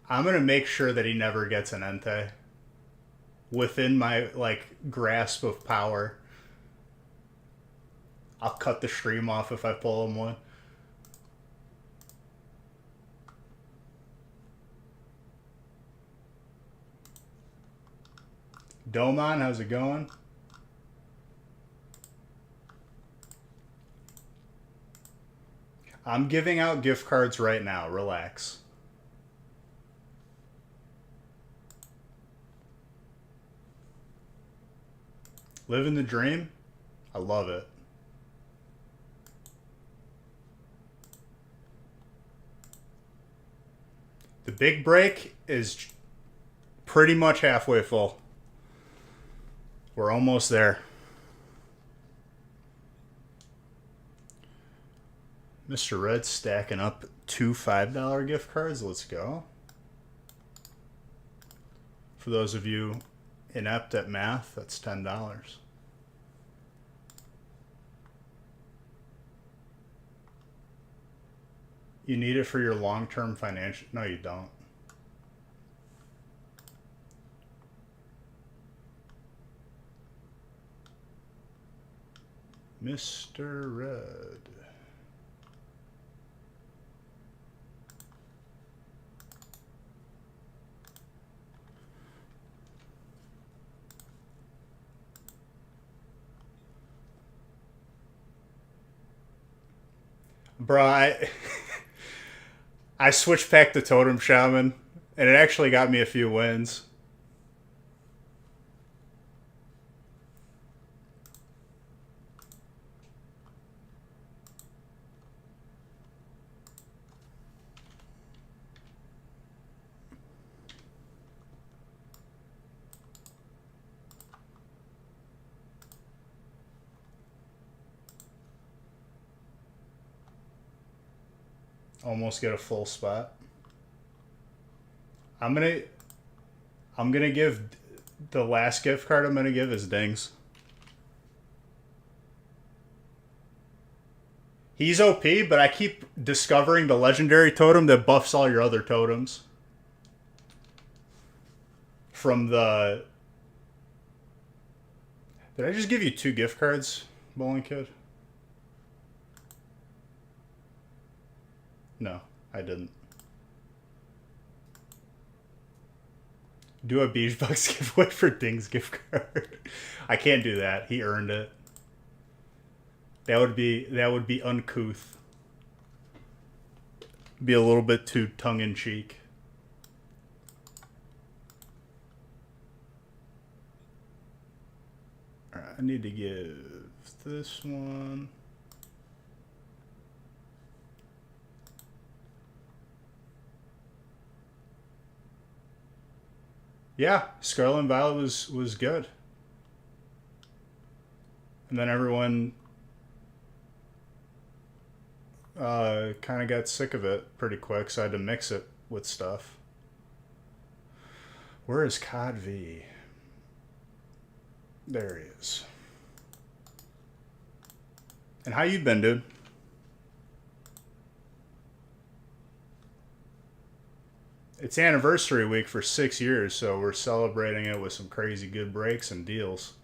I'm gonna make sure that he never gets an Entei within my like grasp of power. I'll cut the stream off if I pull him one. Domon, how's it going? I'm giving out gift cards right now. Relax. Living the dream? I love it. The big break is pretty much halfway full. We're almost there. Mr. Red stacking up two $5 gift cards. Let's go. For those of you inept at math, that's $10. You need it for your long-term financial... No, you don't. Mr. Red. Bro, I switched back to Totem Shaman, and it actually got me a few wins. Almost get a full spot. I'm gonna give the last gift card I'm gonna give is Dings. He's OP, but I keep discovering the legendary totem that buffs all your other totems. From the... Did I just give you 2 gift cards, Bowling Kid? No, I didn't. Do a Beach Bucks giveaway for Ding's gift card. I can't do that. He earned it. That would be uncouth. Be a little bit too tongue in cheek. Alright, I need to give this one. Yeah, Scarlet and Violet was good. And then everyone kind of got sick of it pretty quick, so I had to mix it with stuff. Where is COD V? There he is. And how you been, dude? It's anniversary week for 6 years, so we're celebrating it with some crazy good breaks and deals.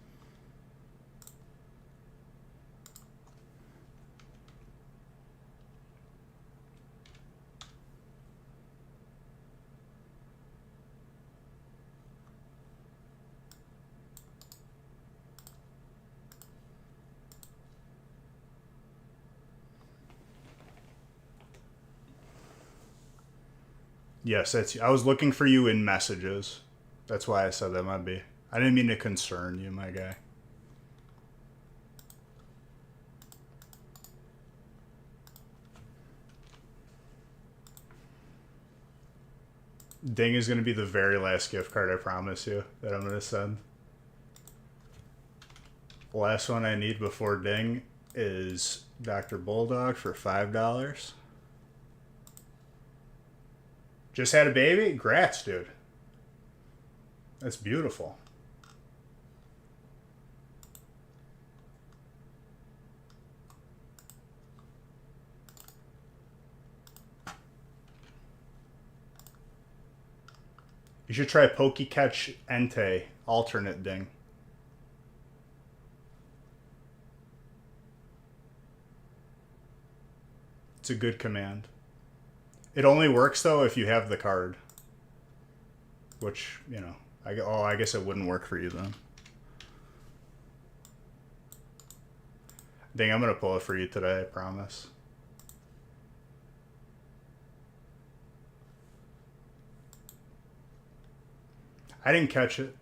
Yes, that's. I was looking for you in messages. That's why I said that might be. I didn't mean to concern you, my guy. Ding is going to be the very last gift card, I promise you, that I'm going to send. The last one I need before Ding is Dr. Bulldog for $5. Just had a baby? Grats, dude. That's beautiful. You should try Pokecatch Entei, alternate ding. It's a good command. It only works though if you have the card. Which, you know, I guess it wouldn't work for you then. Dang, I'm gonna pull it for you today, I promise. I didn't catch it.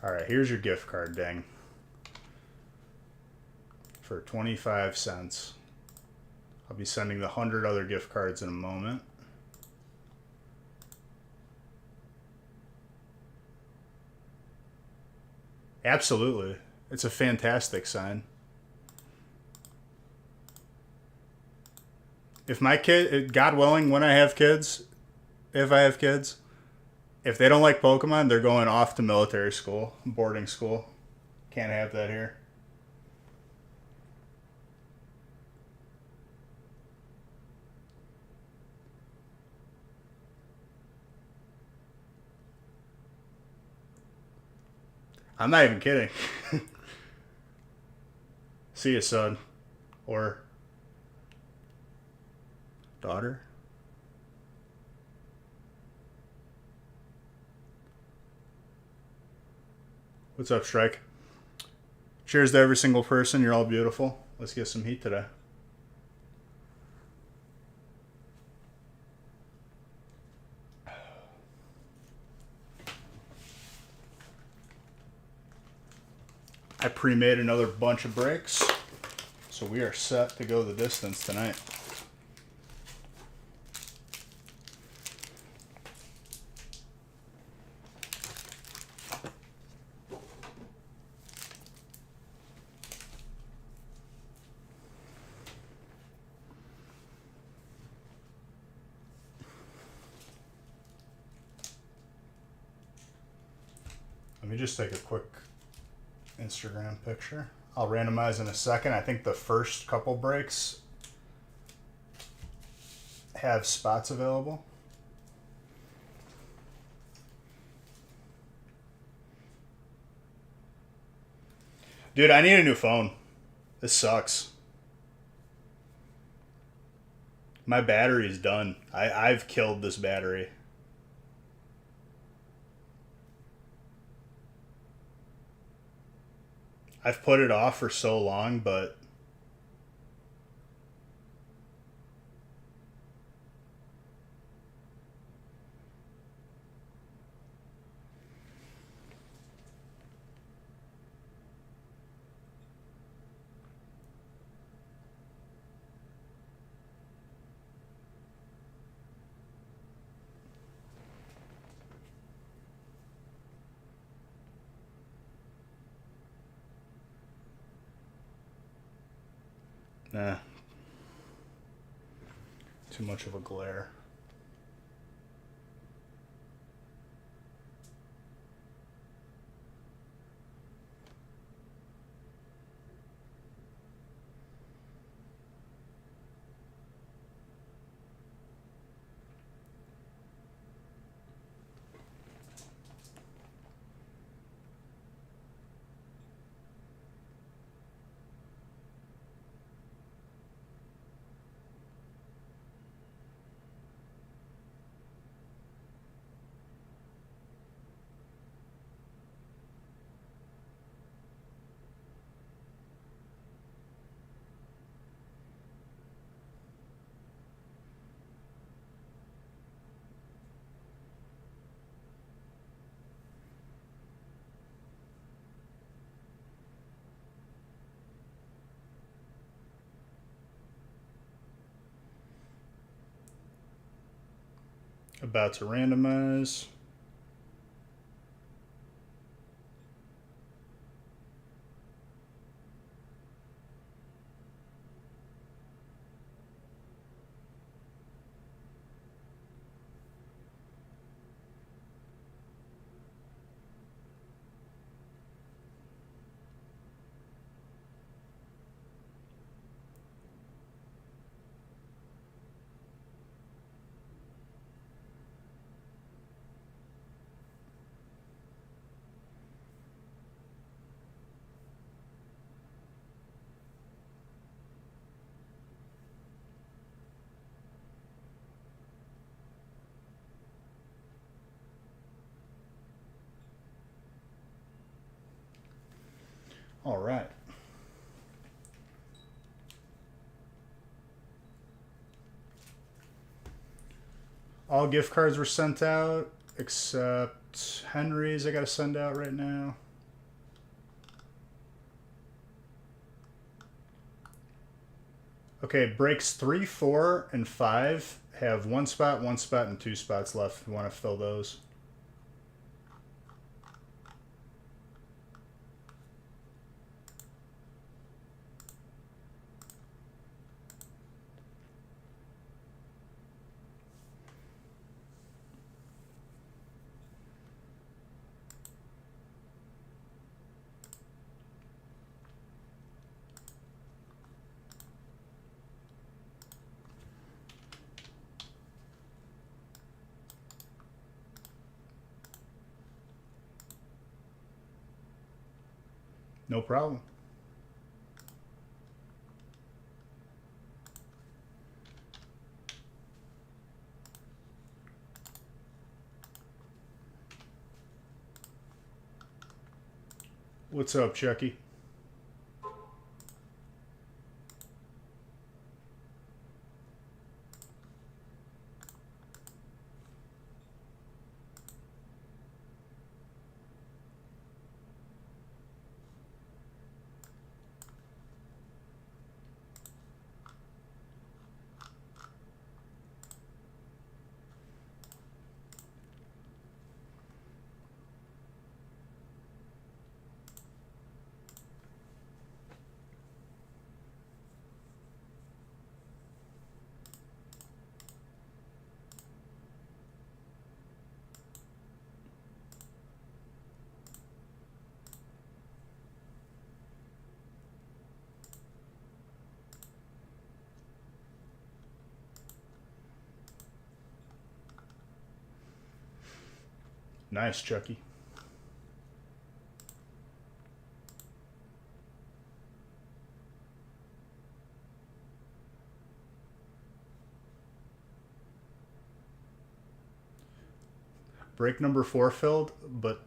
Alright, here's your gift card, dang. For 25 cents. I'll be sending the 100 other gift cards in a moment. Absolutely. It's a fantastic sign. If my kid, God willing, when I have kids, if I have kids, if they don't like Pokemon, they're going off to military school, boarding school. Can't have that here. I'm not even kidding. See you, son. Or daughter. What's up, Strike? Cheers to every single person. You're all beautiful. Let's get some heat today. I pre-made another bunch of breaks, so we are set to go the distance tonight. Let me just take a quick Instagram picture. I'll randomize in a second. I think the first couple breaks have spots available. Dude, I need a new phone. This sucks. My battery's done. I've killed this battery. I've put it off for so long, but nah. Too much of a glare. About to randomize. All right. All gift cards were sent out except Henry's. I got to send out right now. Okay, breaks 3, 4, and 5 have 1 spot, 1 spot, and 2 spots left if you want to fill those. No problem. What's up, Chucky? Nice, Chucky. Break number 4 filled, but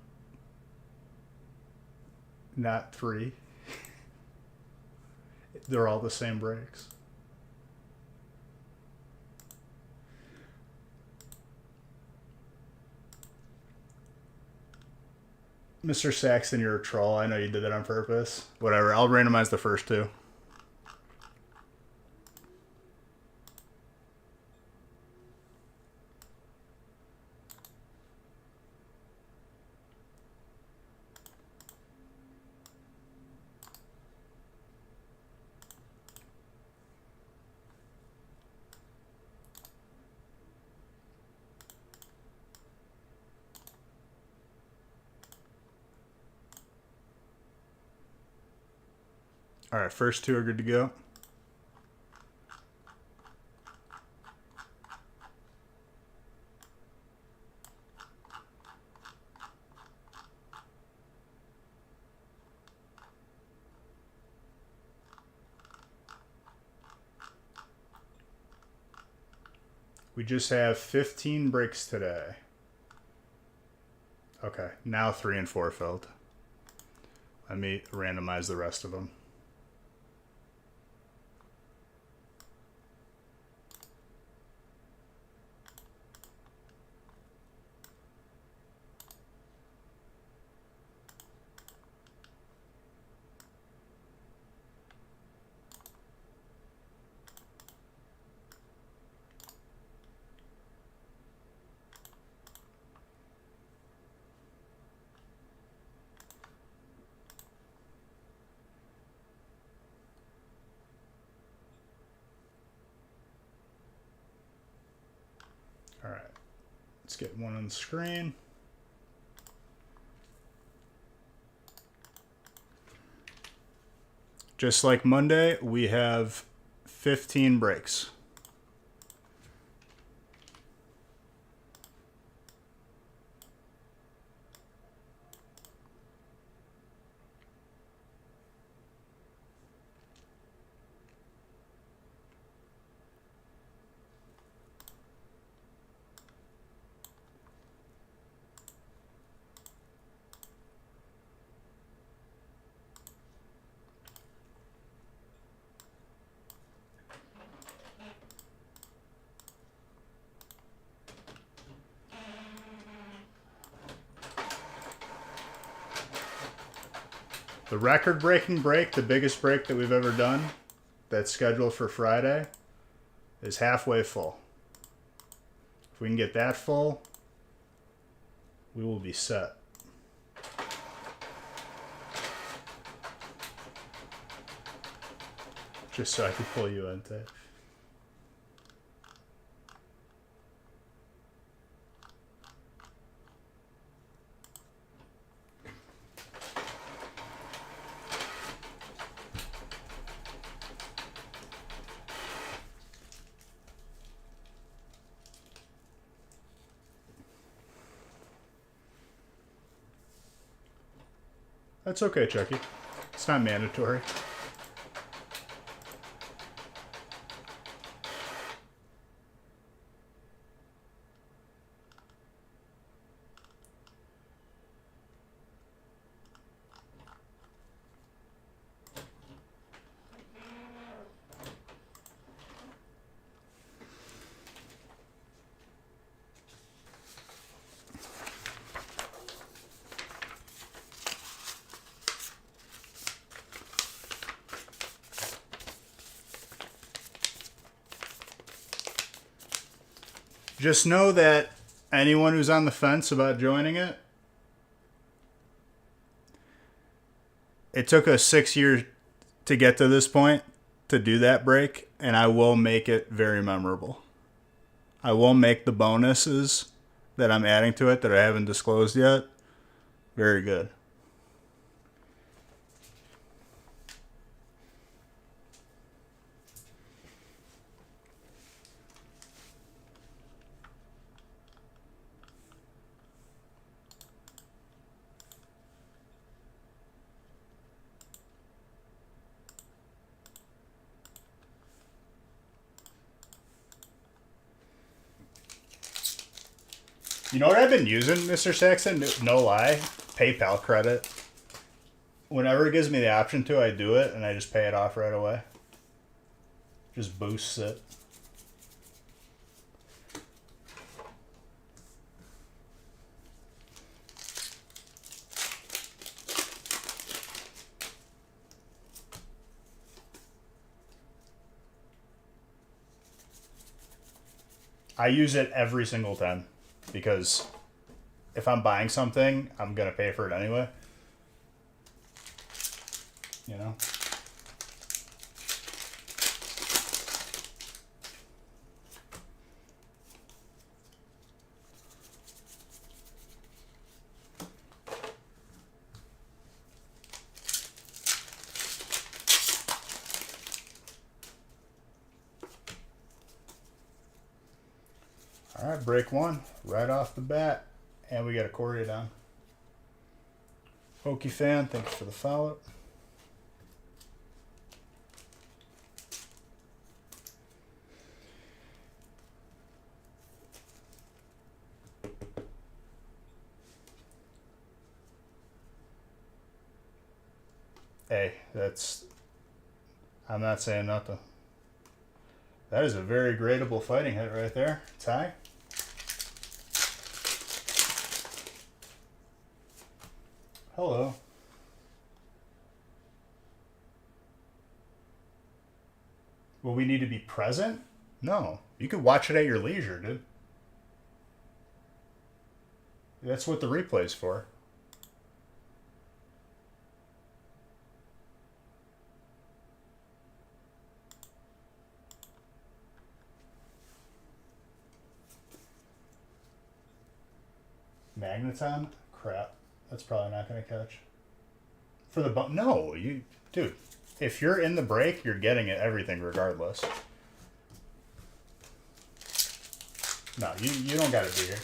not 3. They're all the same breaks. Mr. Saxton, you're a troll. I know you did that on purpose. Whatever. I'll randomize the first 2. All right, first 2 are good to go. We just have 15 breaks today. Okay, now 3 and 4 filled. Let me randomize the rest of them. All right, let's get one on the screen. Just like Monday, we have 15 breaks. The record-breaking break, the biggest break that we've ever done, that's scheduled for Friday, is halfway full. If we can get that full, we will be set. Just so I can pull you into it. That's okay, Chucky. It's not mandatory. Just know that anyone who's on the fence about joining it, it took us 6 years to get to this point to do that break, and I will make it very memorable. I will make the bonuses that I'm adding to it that I haven't disclosed yet very good. You know what I've been using, Mr. Saxon? No lie. PayPal credit. Whenever it gives me the option to, I do it, and I just pay it off right away. Just boosts it. I use it every single time. Because if I'm buying something, I'm going to pay for it anyway. You know? All right, break one right off the bat, and we got a Corey down. Hokie fan, thanks for the follow. Hey, I'm not saying nothing. That is a very gradable fighting hit right there. Ty? Hello. Will we need to be present? No. You can watch it at your leisure, dude. That's what the replay's for. Magneton? Crap. That's probably not going to catch. For the no, dude. If you're in the break, you're getting it everything regardless. No, you don't got to be here.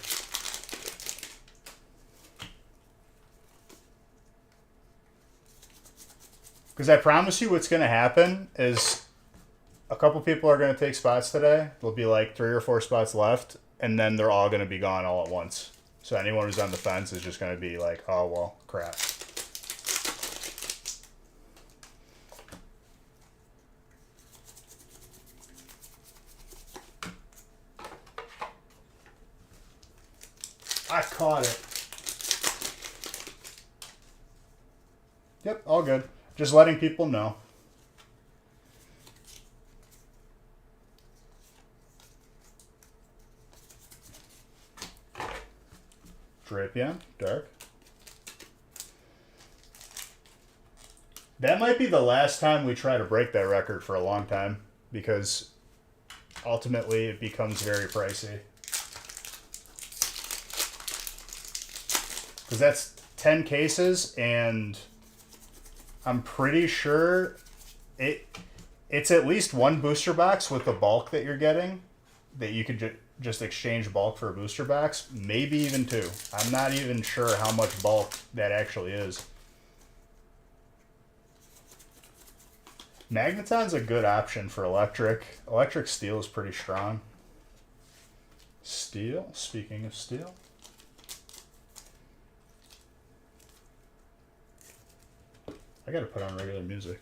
Because I promise you, what's going to happen is a couple people are going to take spots today. There'll be like 3 or 4 spots left, and then they're all going to be gone all at once. So anyone who's on the fence is just going to be like, oh, well, crap. I caught it. Yep, all good. Just letting people know. Drapion, dark. That might be the last time we try to break that record for a long time, because ultimately it becomes very pricey. Because that's 10 cases, and I'm pretty sure it's at least one booster box with the bulk that you're getting that you could just exchange bulk for a booster box, maybe even two. I'm not even sure how much bulk that actually is. Magneton's a good option for electric. Electric steel is pretty strong. Steel, speaking of steel. I gotta put on regular music.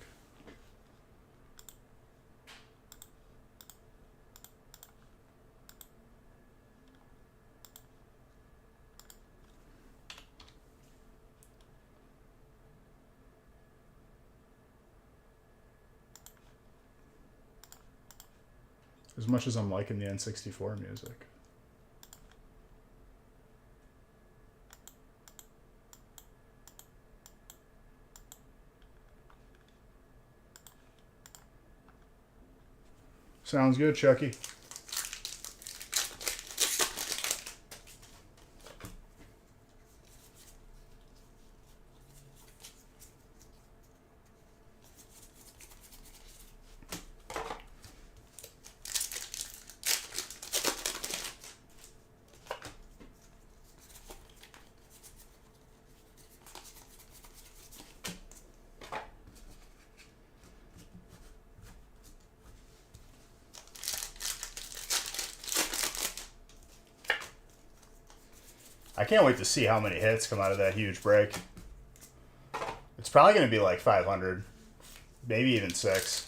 As much as I'm liking the N64 music. Sounds good, Chucky. I can't wait to see how many hits come out of that huge break. It's probably going to be like 500, maybe even 6.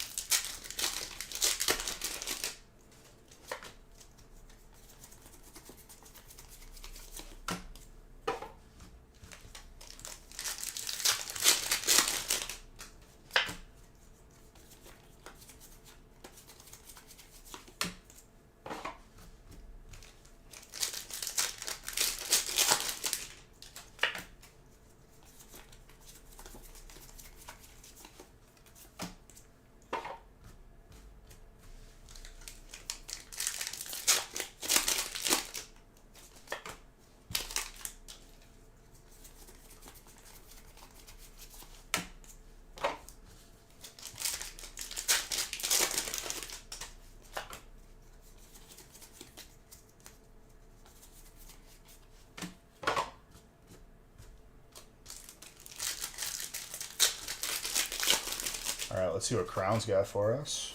All right, let's see what Crown's got for us.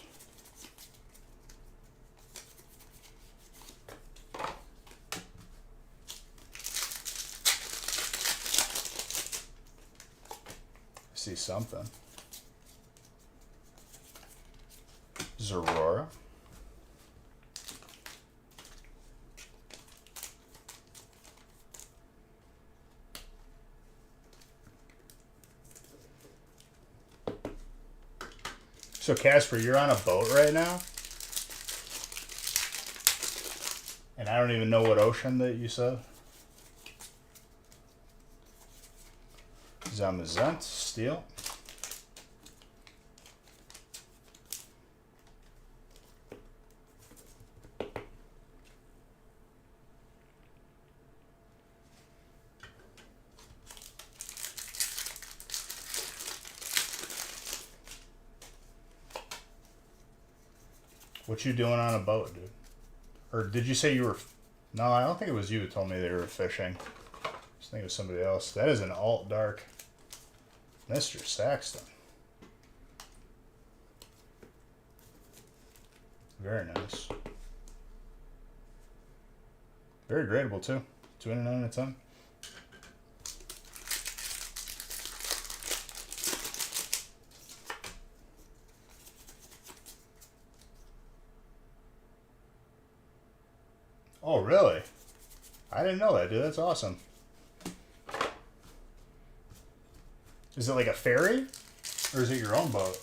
I see something. Zorora. So Casper, you're on a boat right now? And I don't even know what ocean that you said. Zamazent, steel. What you doing on a boat, dude? Or did you say you were... No, I don't think it was you who told me they were fishing. I just think it was somebody else. That is an alt dark. Mr. Saxton. Very nice. Very gradable too. 299 out of 10. Oh, really? I didn't know that, dude. That's awesome. Is it like a ferry? Or is it your own boat?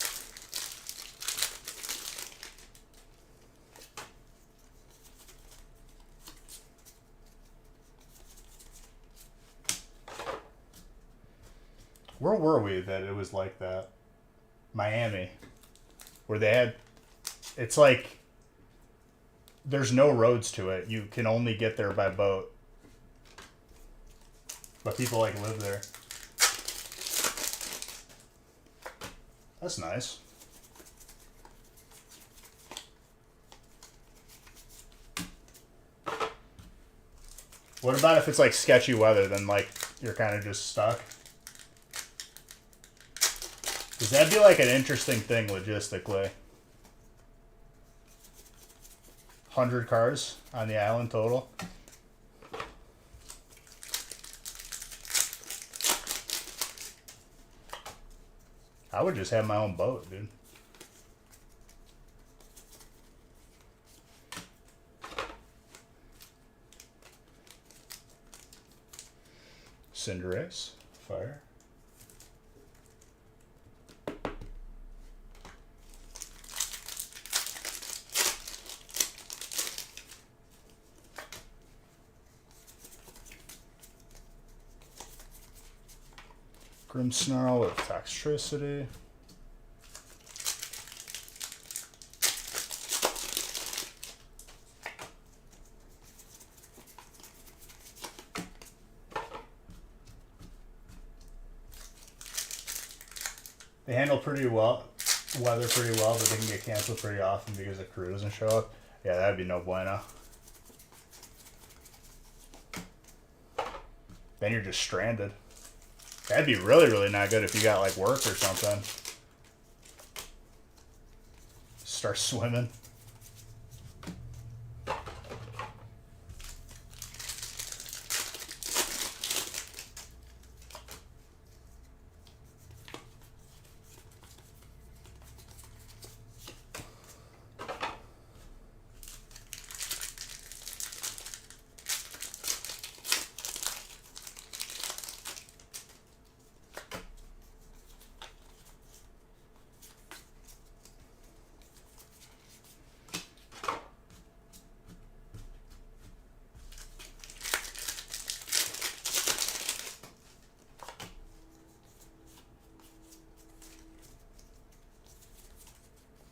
Where were we that it was like that? Miami. Where they had... It's like... There's no roads to it. You can only get there by boat. But people like live there. That's nice. What about if it's like sketchy weather, then like you're kind of just stuck? Because that'd be like an interesting thing logistically. 100 cars on the island total. I would just have my own boat, dude. Cinderace, fire. Grimmsnarl with Toxtricity. They handle pretty well, weather pretty well, but they can get canceled pretty often because the crew doesn't show up. Yeah, that'd be no bueno. Then you're just stranded. That'd be really, really not good if you got like work or something. Start swimming.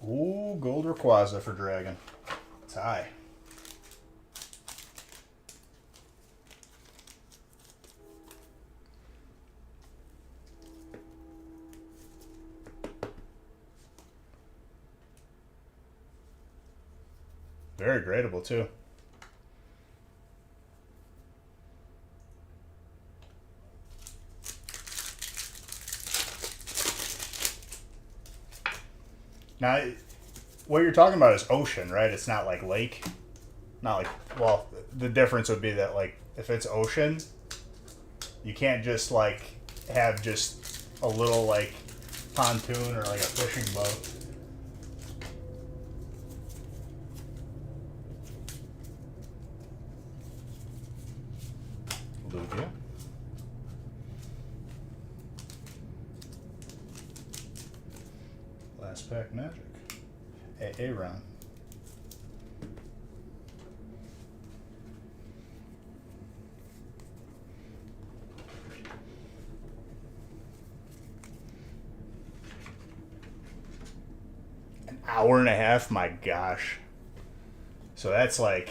Ooh, Gold Rayquaza for Dragon. Tie. Very gradable too. Now, what you're talking about is ocean, right? It's not like lake. Not like, well, the difference would be that like if it's ocean, you can't just like have just a little like pontoon or like a fishing boat. Lugia. Last pack magic. Aaron. An hour and a half? My gosh. So that's like,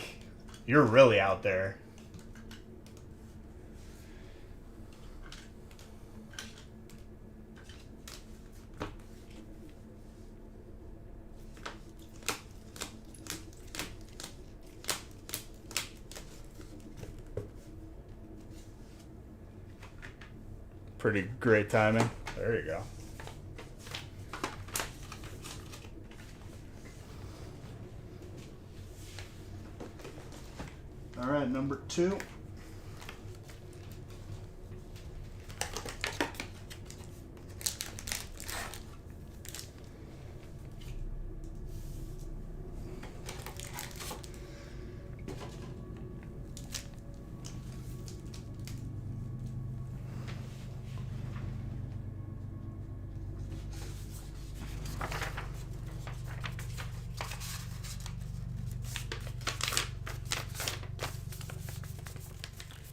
you're really out there. Pretty great timing. There you go. All right, number 2.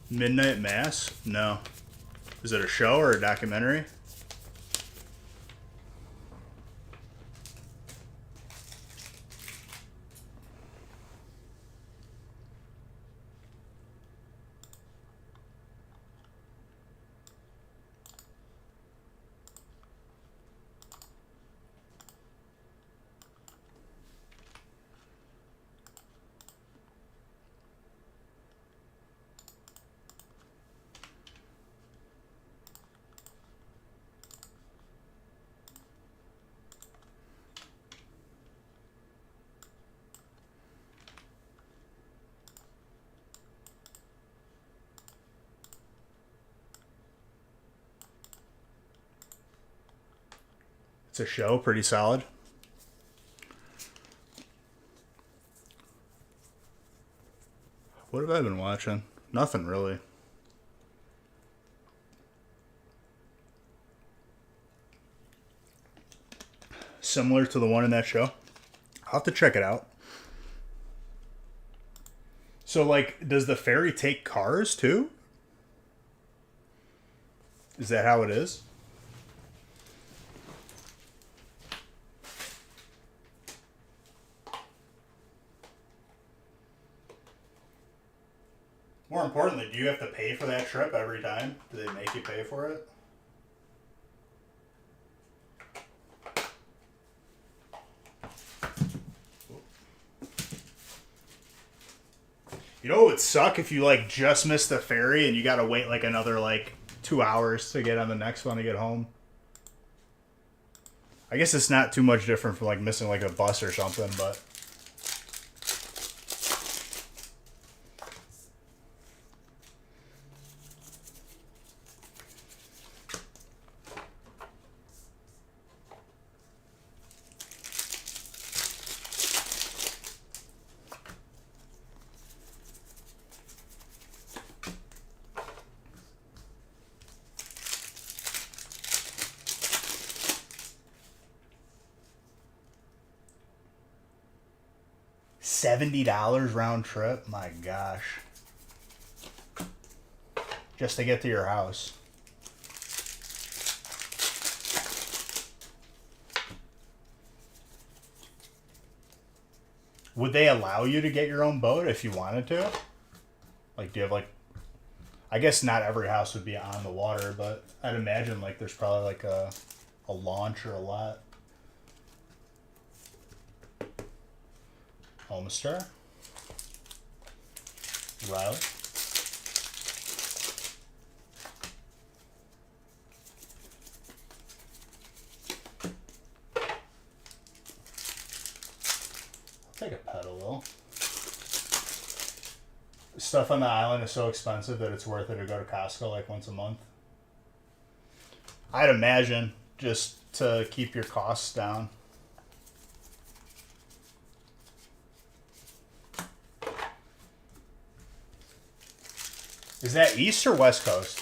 Midnight Mass? No. Is it a show or a documentary? It's a show, pretty solid. What have I been watching? Nothing really. Similar to the one in that show. I'll have to check it out. So, like, does the ferry take cars too? Is that how it is? More importantly, do you have to pay for that trip every time? Do they make you pay for it? You know what would suck if you like just missed the ferry and you gotta wait like another like 2 hours to get on the next one to get home? I guess it's not too much different from like missing like a bus or something, but $70 round trip? My gosh. Just to get to your house. Would they allow you to get your own boat if you wanted to? Like, do you have like... I guess not every house would be on the water, but I'd imagine like there's probably like a launch or a lot. Homestar. Riley. I'll take a pedal. Stuff on the island is so expensive that it's worth it to go to Costco like once a month. I'd imagine, just to keep your costs down. Is that East or West Coast?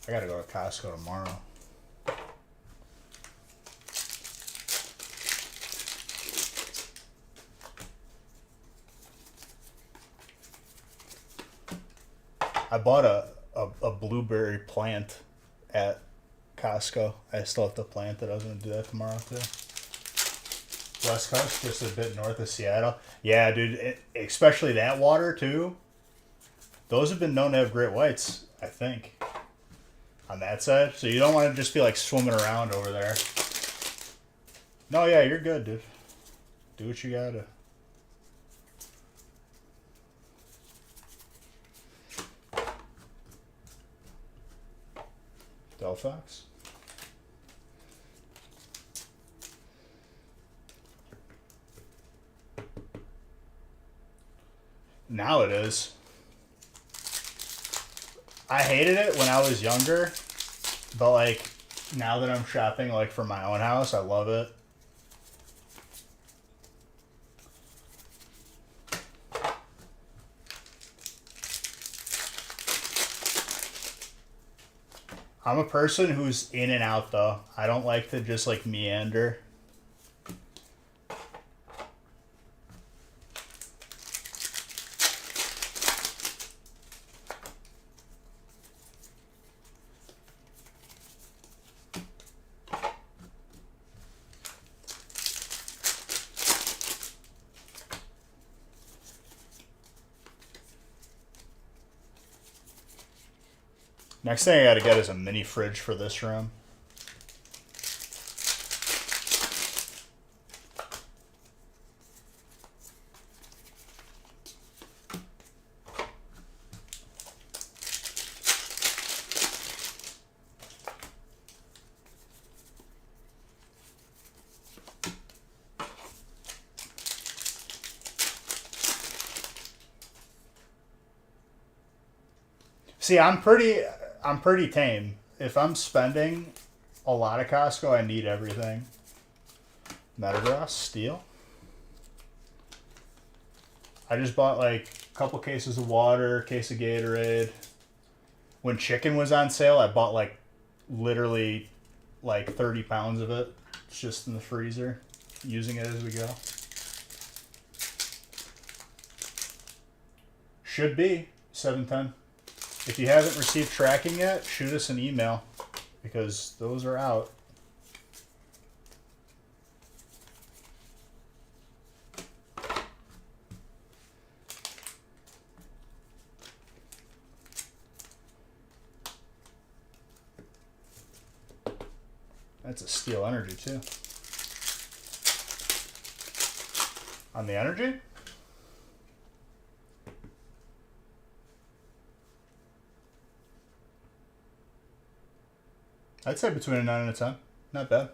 I gotta go to Costco tomorrow. I bought a blueberry plant at Costco. I still have to plant it. I was going to do that tomorrow too. West Coast, just a bit north of Seattle. Yeah, dude, especially that water too. Those have been known to have great whites, I think, on that side. So you don't want to just be like swimming around over there. No, yeah, you're good, dude. Do what you gotta. Delphox. Now it is. I hated it when I was younger, but like now that I'm shopping like for my own house, I love it. I'm a person who's in and out though. I don't like to just like meander. Next thing I gotta get is a mini fridge for this room. See, I'm pretty tame. If I'm spending a lot of Costco, I need everything. Metagross, steel. I just bought like a couple cases of water, case of Gatorade. When chicken was on sale, I bought like literally like 30 pounds of it. It's just in the freezer, using it as we go. Should be 710. If you haven't received tracking yet, shoot us an email because those are out. That's a Steel Energy too. On the Energy? I'd say between a 9 and a 10. Not bad.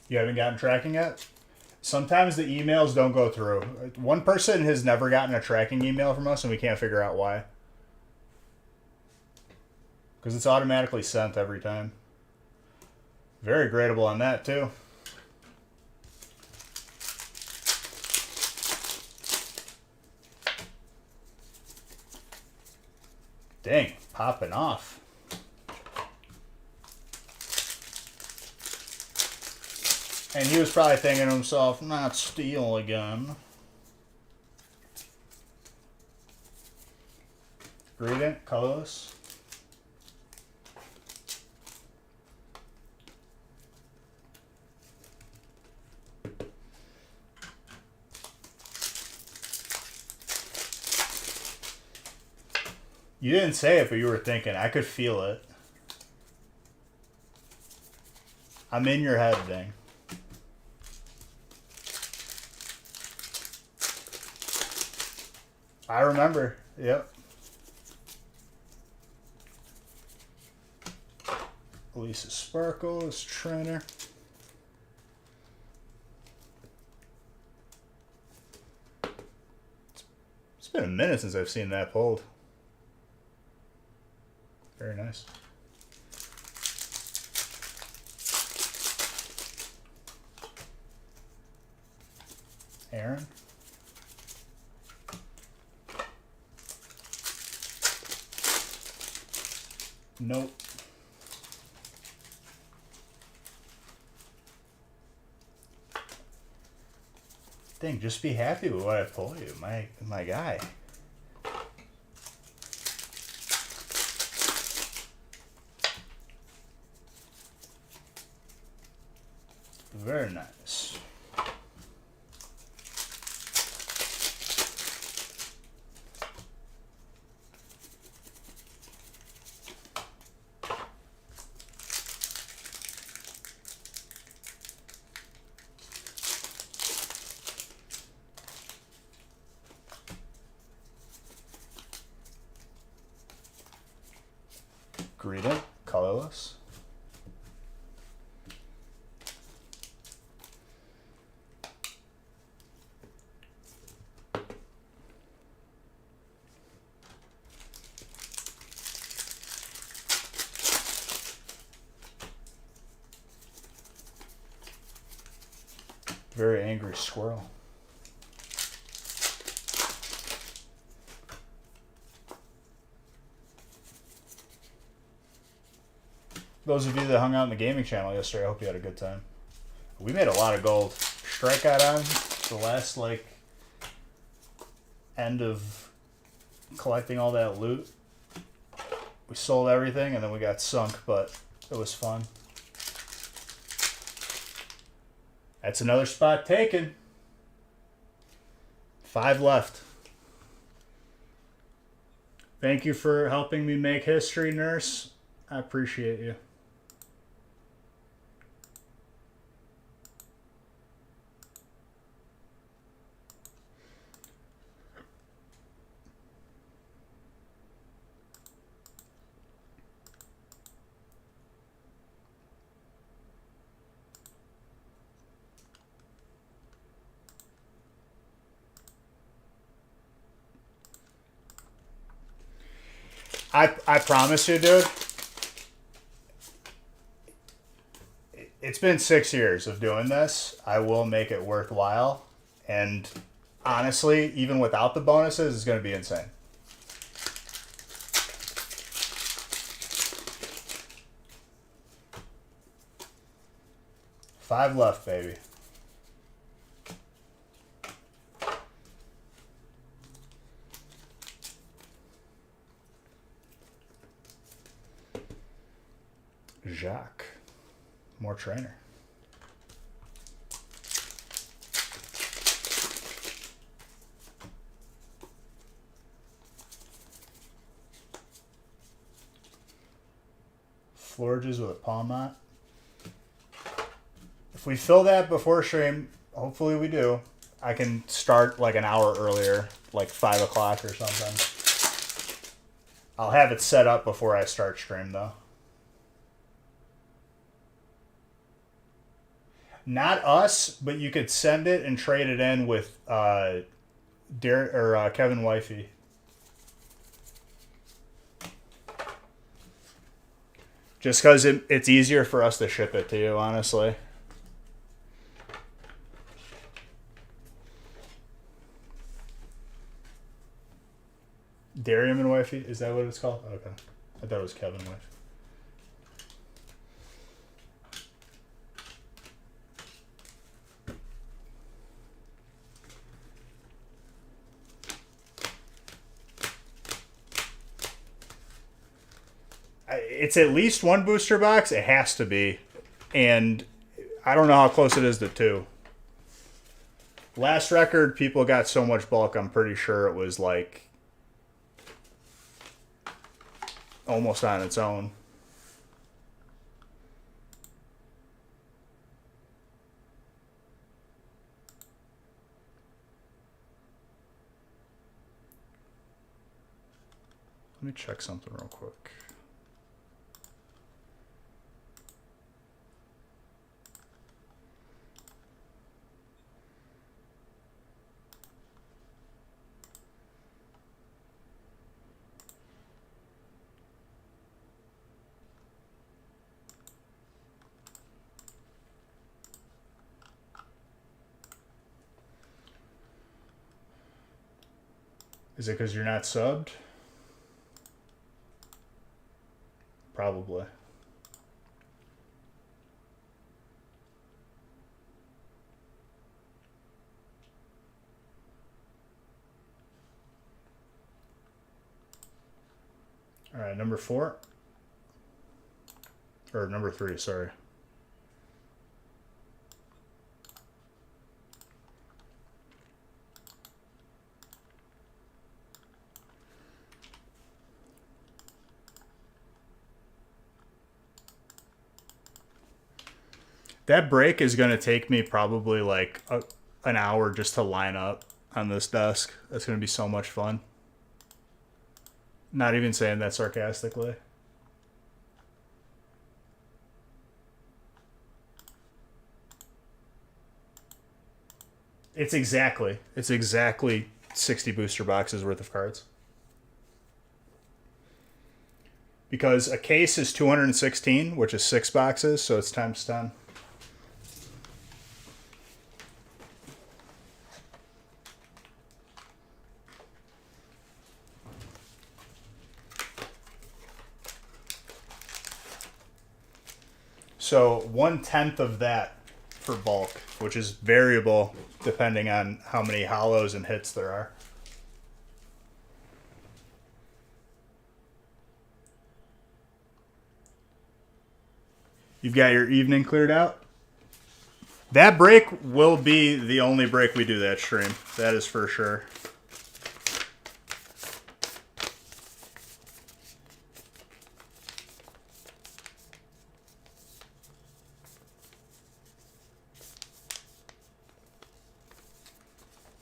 You haven't gotten tracking yet? Sometimes the emails don't go through. One person has never gotten a tracking email from us and we can't figure out why. Because it's automatically sent every time. Very gradable on that too. Dang, popping off. And he was probably thinking to himself, not steel again. Gradient, colorless. You didn't say it, but you were thinking. I could feel it. I'm in your head, Ding. I remember. Yep. Elisa Sparkles, trainer. It's been a minute since I've seen that pulled. Very nice. Aaron. Nope. Dang, just be happy with what I pull you, my guy. Very nice. Gradient, colorless. Very angry squirrel. Those of you that hung out in the gaming channel yesterday, I hope you had a good time. We made a lot of gold. Strikeout on the last, like, end of collecting all that loot. We sold everything and then we got sunk, but it was fun. That's another spot taken. 5 left. Thank you for helping me make history, Nurse. I appreciate you. I promise you, dude. It's been 6 years of doing this. I will make it worthwhile. And honestly, even without the bonuses, it's going to be insane. Five left, baby. Jacques. More trainer. Florges with a Palmont. If we fill that before stream, hopefully we do, I can start like an hour earlier, like 5 o'clock or something. I'll have it set up before I start stream though. Not us, but you could send it and trade it in with Kevin Wifey. Just because it's easier for us to ship it to you, honestly. Darium and Wifey? Is that what it's called? Okay. I thought it was Kevin Wifey. It's at least one booster box. It has to be. And I don't know how close it is to 2. Last record, people got so much bulk, I'm pretty sure it was like almost on its own. Let me check something real quick. Is it because you're not subbed? Probably. All right, number 4. Or number 3, sorry. That break is going to take me probably like an hour just to line up on this desk. That's going to be so much fun. Not even saying that sarcastically. It's exactly 60 booster boxes worth of cards. Because a case is 216, which is 6 boxes, so it's times 10. So 1/10 of that for bulk, which is variable depending on how many hollows and hits there are. You've got your evening cleared out? That break will be the only break we do that stream. That is for sure.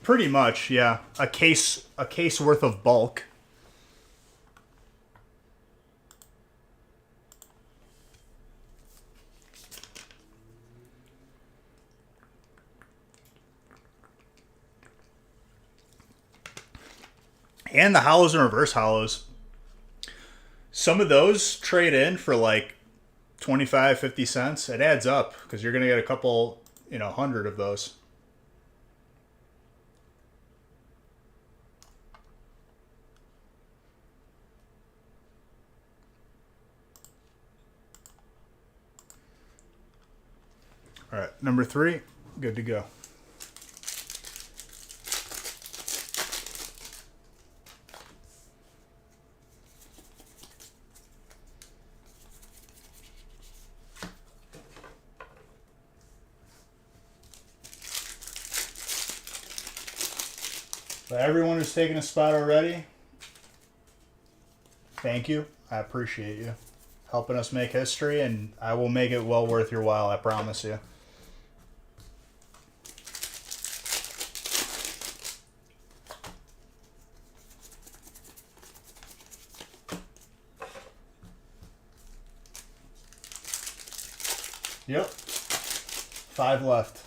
Pretty much, yeah. A case worth of bulk. And the hollows and reverse hollows. Some of those trade in for like 25, 50 cents. It adds up because you're going to get a couple, 100 of those. All right, number 3, good to go. But everyone who's taken a spot already, thank you. I appreciate you helping us make history, and I will make it well worth your while, I promise you. Yep. 5 left.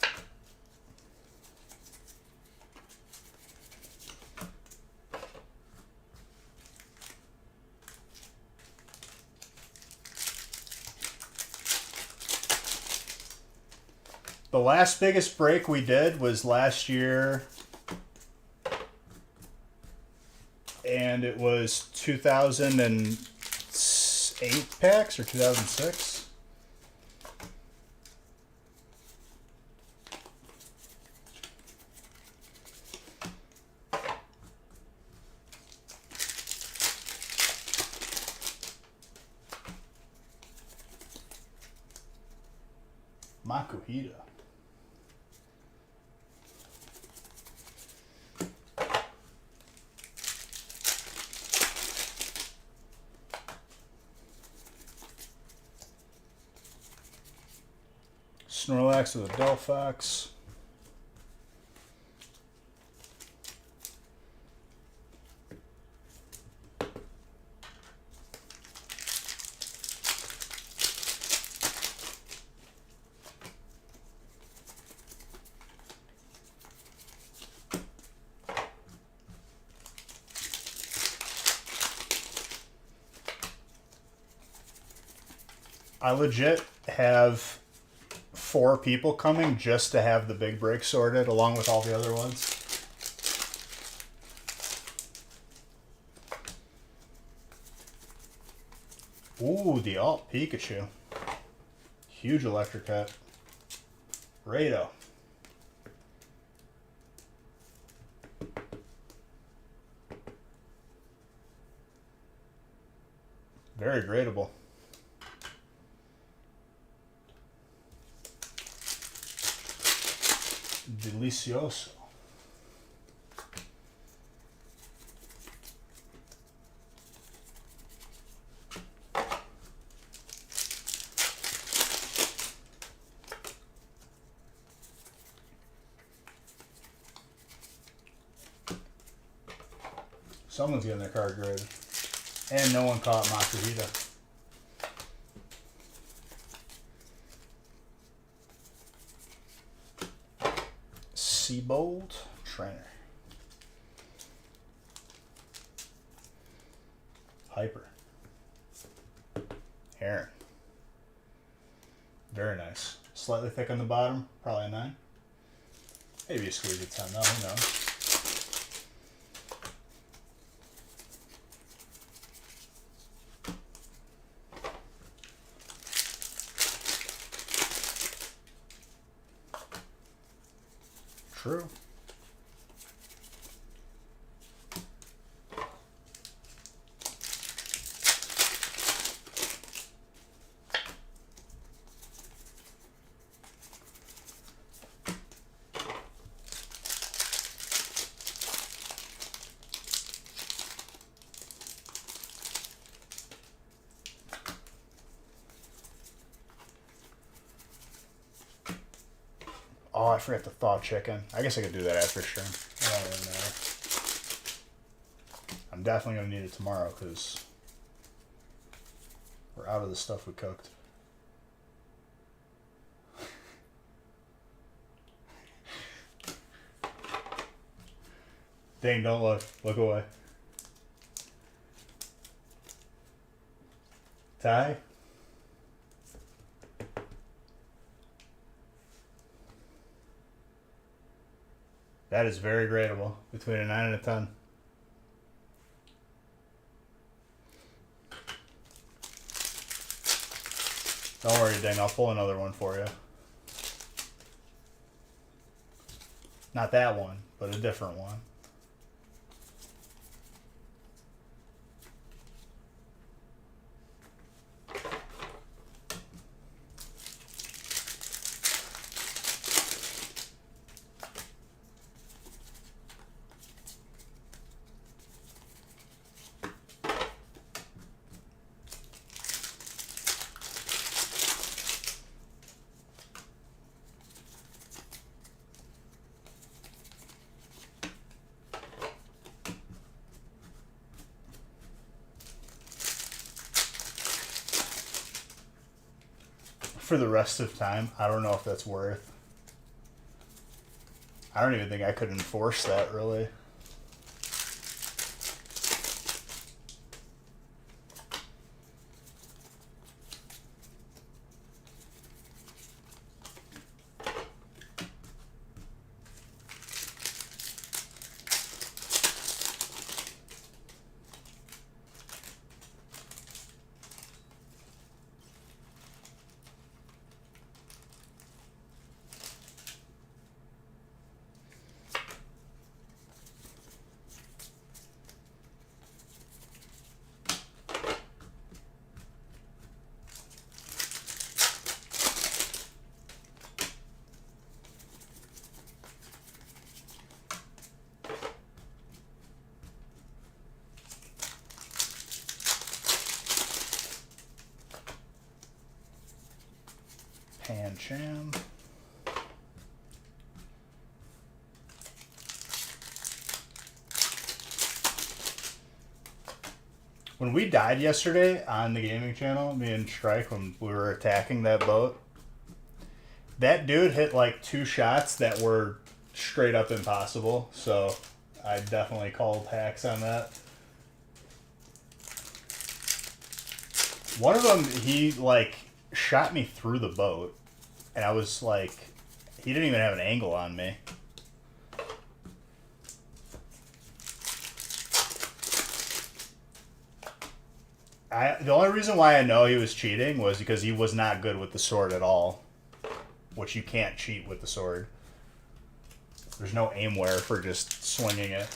The last biggest break we did was last year, and it was 2008 packs or 2006. Makuhita. Snorlax with a Delphox. I legit have 4 people coming just to have the big break sorted along with all the other ones. Ooh, the alt Pikachu. Huge electric cut. Rado. Very gradable. Delicioso. Someone's getting their card graded. And no one caught Makuhita. Seabold Trainer. Hyper. Heron. Very nice. Slightly thick on the bottom, probably a 9. Maybe a squeeze of 10 though, who knows. True. Oh, I forgot to thaw chicken. I guess I could do that after stream. It don't really matter. I'm definitely going to need it tomorrow because we're out of the stuff we cooked. Dang, don't look. Look away. Ty? That is very gradable. Between a 9 and a 10. Don't worry, Ding. I'll pull another one for you. Not that one, but a different one. For the rest of time, I don't know if that's worth. I don't even think I could enforce that, really. Pancham. When we died yesterday on the gaming channel, me and Strike, when we were attacking that boat, that dude hit like 2 shots that were straight up impossible. So I definitely called hacks on that. One of them, he like shot me through the boat, and I was like, he didn't even have an angle on me. The only reason why I know he was cheating was because he was not good with the sword at all, which you can't cheat with the sword. There's no aimware for just swinging it.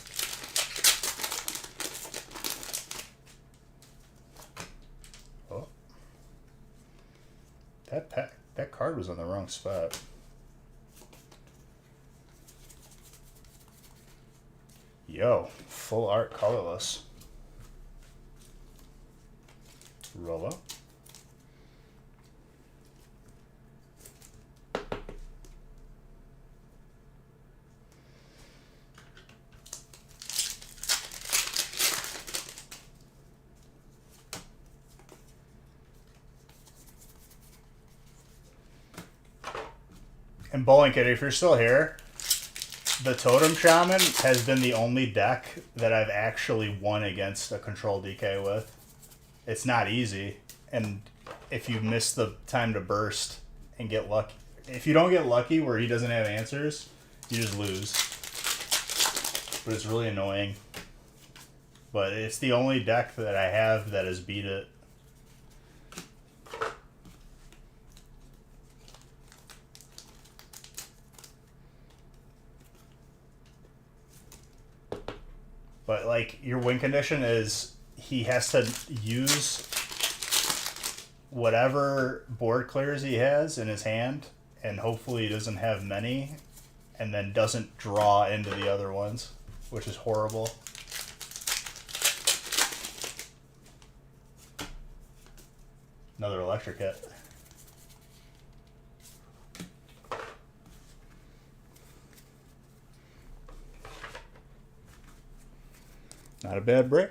Oh. That card was on the wrong spot. Yo, full art colorless. Roll up. And Bowling Kid, if you're still here, the Totem Shaman has been the only deck that I've actually won against a control DK with. It's not easy, and if you miss the time to burst and get lucky, if you don't get lucky where he doesn't have answers, you just lose. But it's really annoying. But it's the only deck that I have that has beat it. But like your win condition is he has to use whatever board clears he has in his hand, and hopefully he doesn't have many, and then doesn't draw into the other ones, which is horrible. Another electric hit. Not a bad break.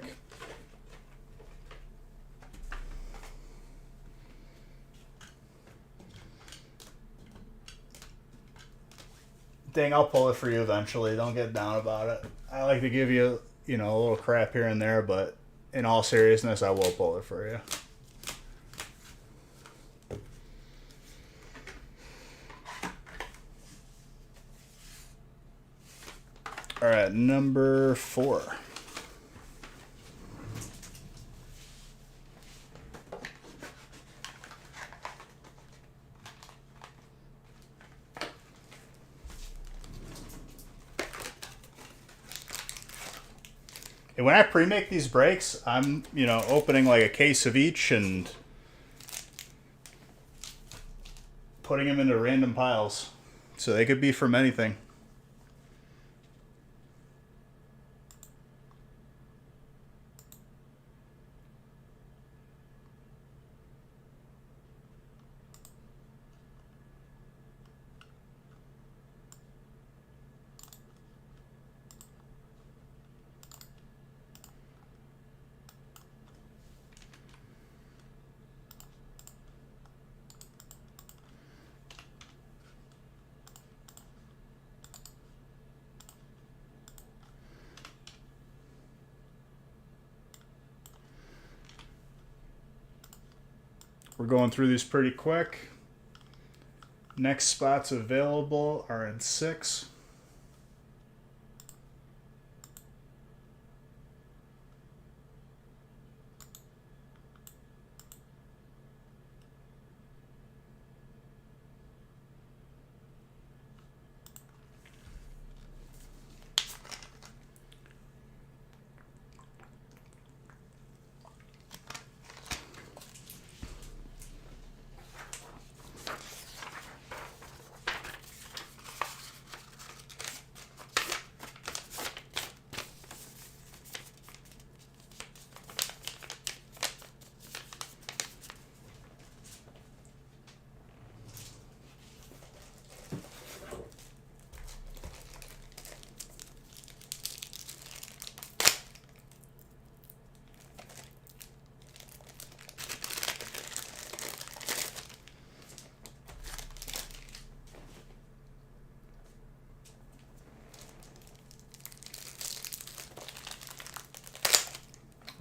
Dang, I'll pull it for you eventually. Don't get down about it. I like to give you, a little crap here and there, but in all seriousness, I will pull it for you. All right, number 4. And when I pre-make these breaks, I'm, opening like a case of each and putting them into random piles. So they could be from anything. We're going through these pretty quick. Next spots available are in 6.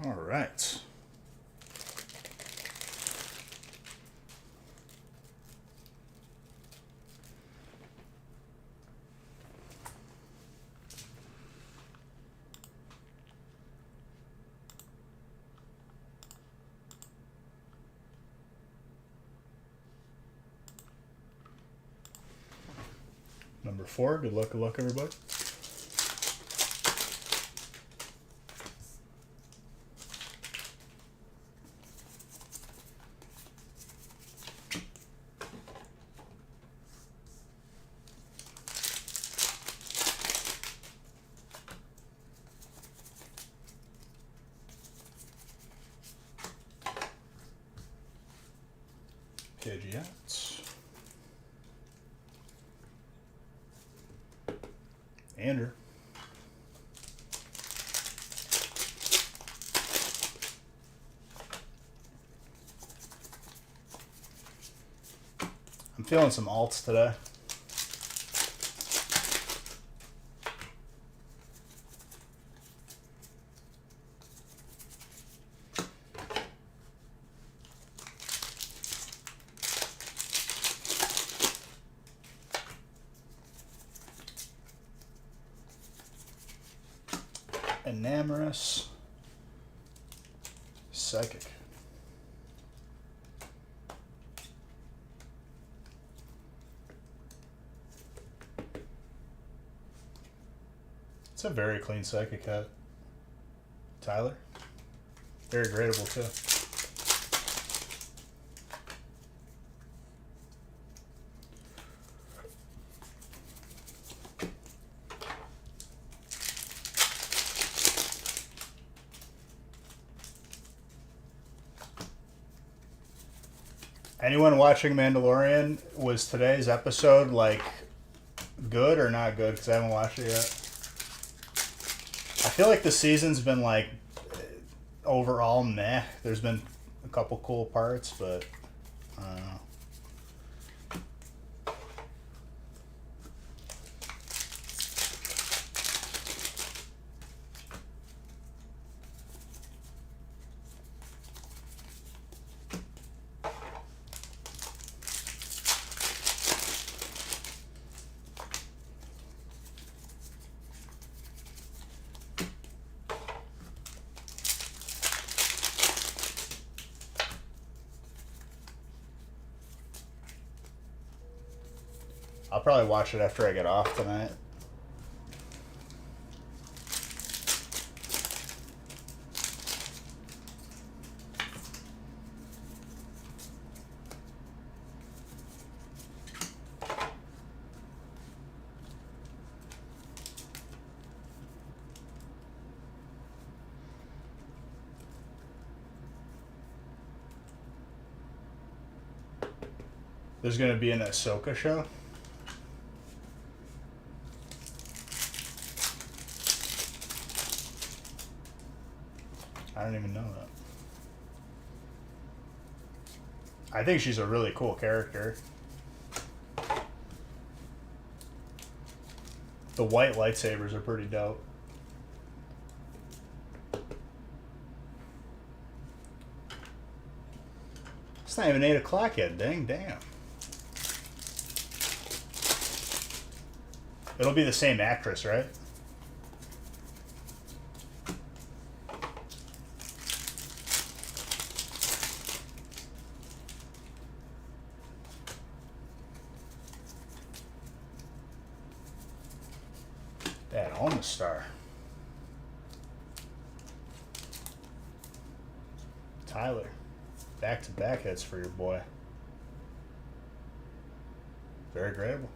All right. Number 4. Good luck, everybody. Pidgeots. Andrew. I'm feeling some alts today. Enamorous. Psychic. It's a very clean Psychic hat. Tyler. Very gradable too. Anyone watching Mandalorian, was today's episode like good or not good? Because I haven't watched it yet. I feel like the season's been like overall meh. There's been a couple cool parts, but I don't know. I'll probably watch it after I get off tonight. There's going to be an Ahsoka show. I don't even know that. I think she's a really cool character. The white lightsabers are pretty dope. It's not even 8 o'clock yet, dang, damn. It'll be the same actress, right? That almost star. Tyler. Back-to-back hits for your boy. Very gradable.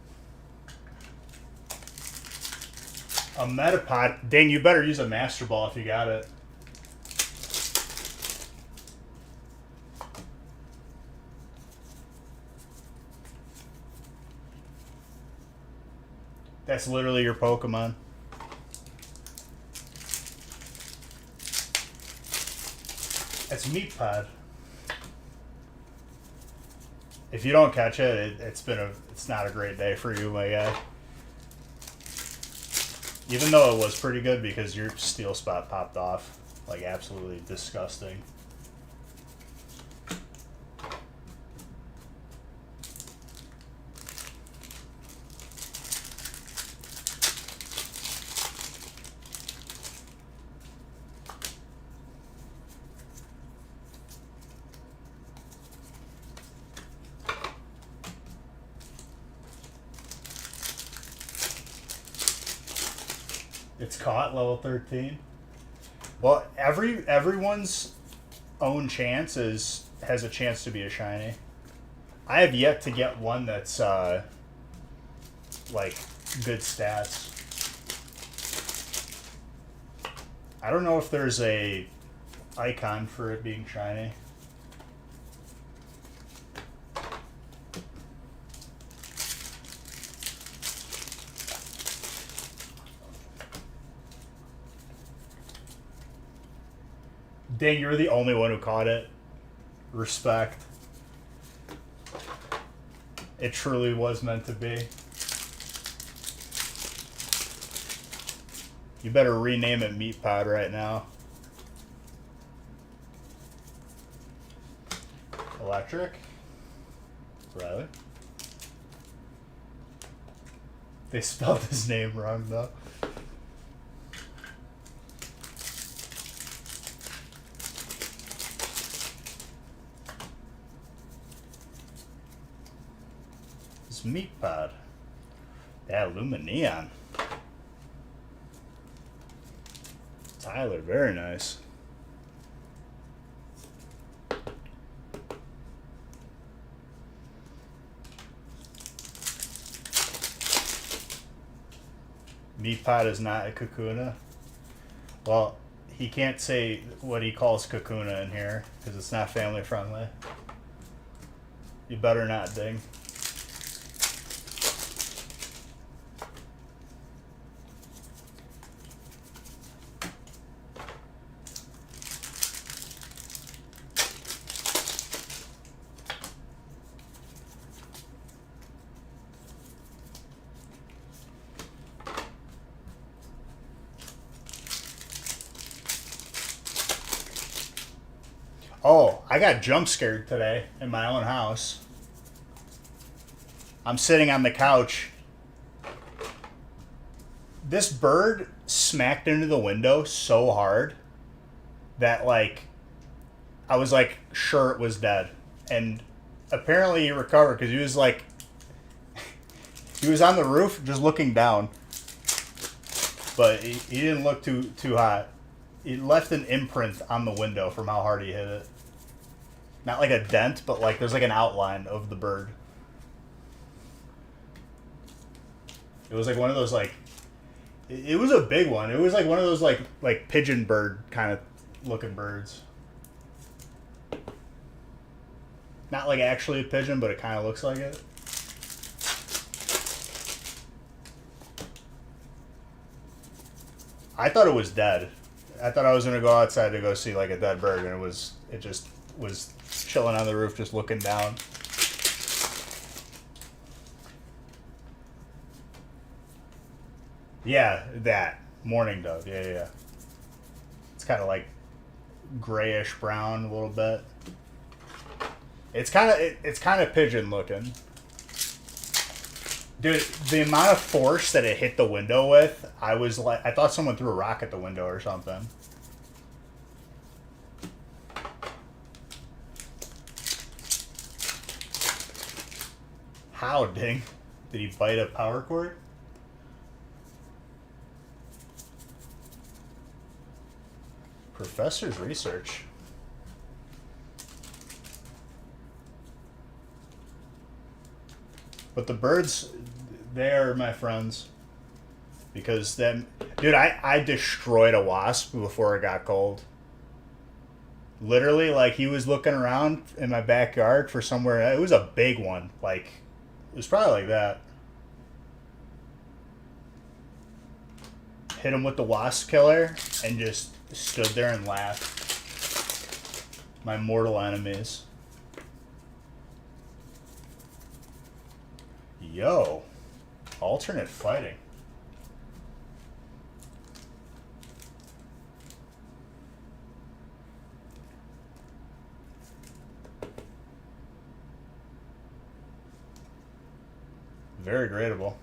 A Metapod. Dang, you better use a Master Ball if you got it. That's literally your Pokemon. That's Meatpod. If you don't catch it, it's not a great day for you, my guy. Even though it was pretty good because your steel spot popped off. Like, absolutely disgusting. It's caught level 13. Well, everyone's own chance has a chance to be a shiny. I have yet to get one that's like good stats. I don't know if there's a icon for it being shiny. Dang, you're the only one who caught it. Respect. It truly was meant to be. You better rename it Meatpod right now. Electric? Really? They spelled his name wrong, though. It's Meatpod. Yeah, Lumineon. Tyler, very nice. Meatpot is not a Kakuna. Well, he can't say what he calls Kakuna in here because it's not family friendly. You better not, Ding. Oh, I got jump scared today in my own house. I'm sitting on the couch. This bird smacked into the window so hard that, like, I was, like, sure it was dead. And apparently he recovered because he was, like, he was on the roof just looking down. But he didn't look too hot. It left an imprint on the window from how hard he hit it. Not like a dent, but like there's like an outline of the bird. It was like one of those like, it was a big one. It was like one of those like pigeon bird kind of looking birds. Not like actually a pigeon, but it kind of looks like it. I thought it was dead. I thought I was gonna go outside to go see like a dead bird, and it just was chilling on the roof, just looking down. Yeah, that mourning dove. Yeah. It's kind of like grayish brown a little bit. It's kind of pigeon looking. Dude, the amount of force that it hit the window with, I thought someone threw a rock at the window or something. How, Ding? Did he bite a power cord? Professor's research. But the birds, they are my friends. Because then, dude, I destroyed a wasp before it got cold. Literally, like, he was looking around in my backyard for somewhere. It was a big one. Like, it was probably like that. Hit him with the wasp killer and just stood there and laughed. My mortal enemies. Yo. Alternate fighting. Very gradable.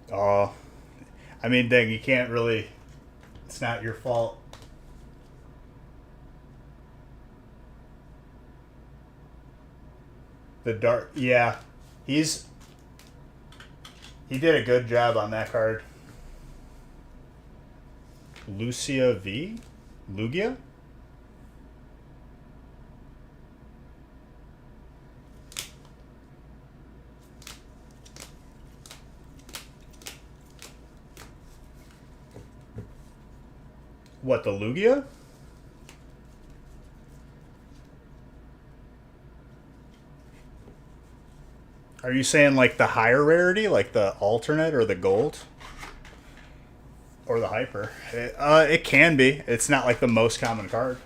Oh, I mean, dang, you can't really. It's not your fault. The dark, yeah, he did a good job on that card. Lucia V, Lugia. What, the Lugia? Are you saying like the higher rarity, like the alternate or the gold? Or the hyper? It can be. It's not like the most common card.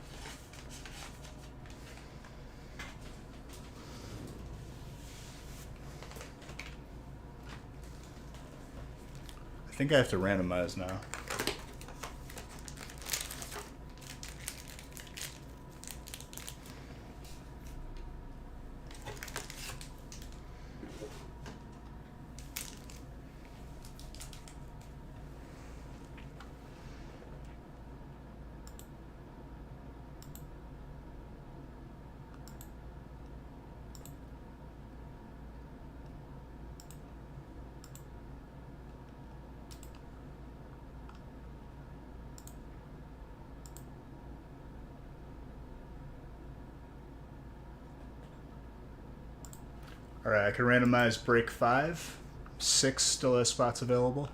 think I have to randomize now. All right, I can randomize break 5. 6 still has spots available.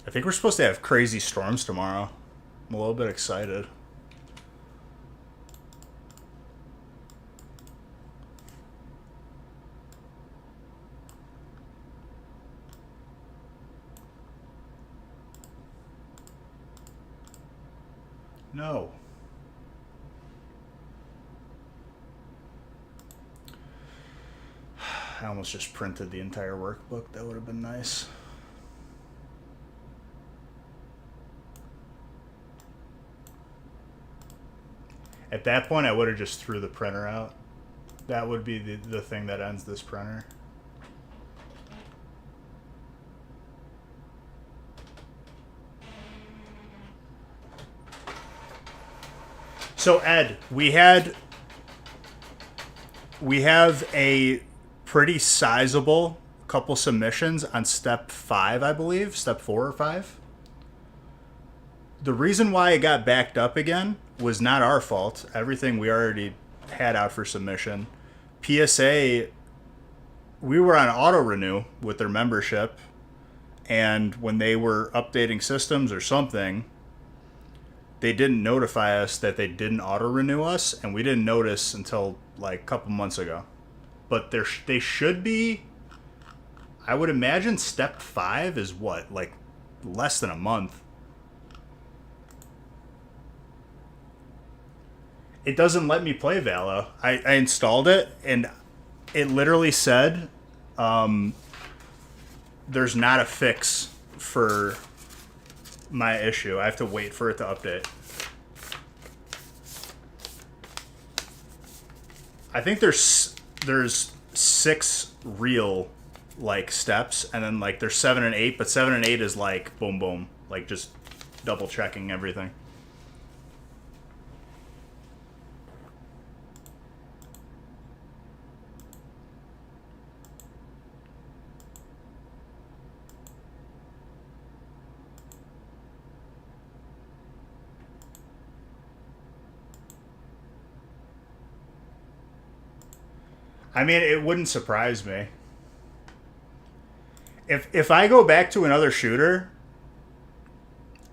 I think we're supposed to have crazy storms tomorrow. I'm a little bit excited. No. I almost just printed the entire workbook. That would have been nice. At that point, I would have just threw the printer out. That would be the thing that ends this printer. So Ed, we have a pretty sizable couple submissions on step 5, I believe, step 4 or 5. The reason why it got backed up again was not our fault. Everything we already had out for submission. PSA, we were on auto renew with their membership, and when they were updating systems or something, they didn't notify us that they didn't auto renew us, and we didn't notice until like a couple months ago. But they should be, I would imagine step 5 is what, like less than a month. It doesn't let me play Valo. I installed it, and it literally said there's not a fix for my issue. I have to wait for it to update. I think there's 6 real like steps, and then like there's 7 and 8, but 7 and 8 is like boom boom, like just double checking everything. I mean, it wouldn't surprise me. If I go back to another shooter,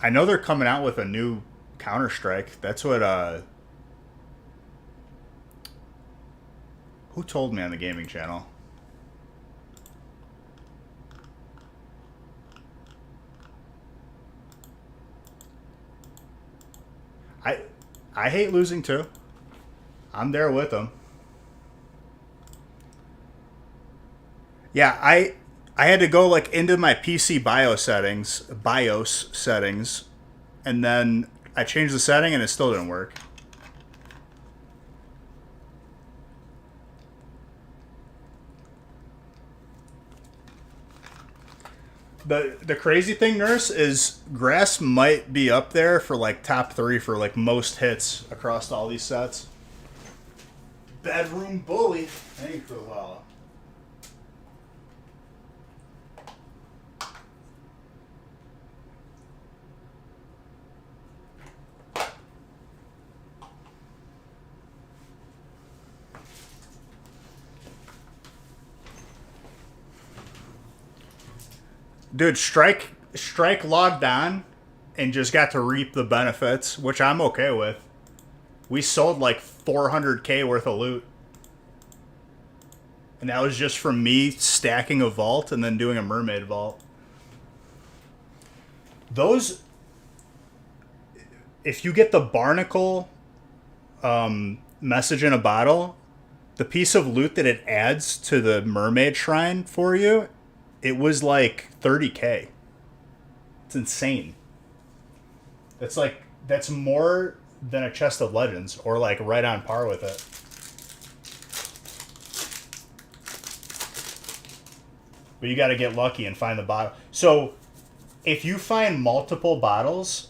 I know they're coming out with a new Counter-Strike. That's what who told me on the gaming channel? I hate losing too. I'm there with them. Yeah, I had to go like into my PC BIOS settings, and then I changed the setting and it still didn't work. The crazy thing, Nurse, is Grass might be up there for like top 3 for like most hits across all these sets. Bedroom Bully. Thank you for the follow. Dude, Strike logged on and just got to reap the benefits, which I'm okay with. We sold like 400K worth of loot. And that was just from me stacking a vault and then doing a mermaid vault. Those, if you get the barnacle message in a bottle, the piece of loot that it adds to the mermaid shrine for you, it was like 30K. It's insane. That's more than a chest of legends, or like right on par with it. But you got to get lucky and find the bottle. So if you find multiple bottles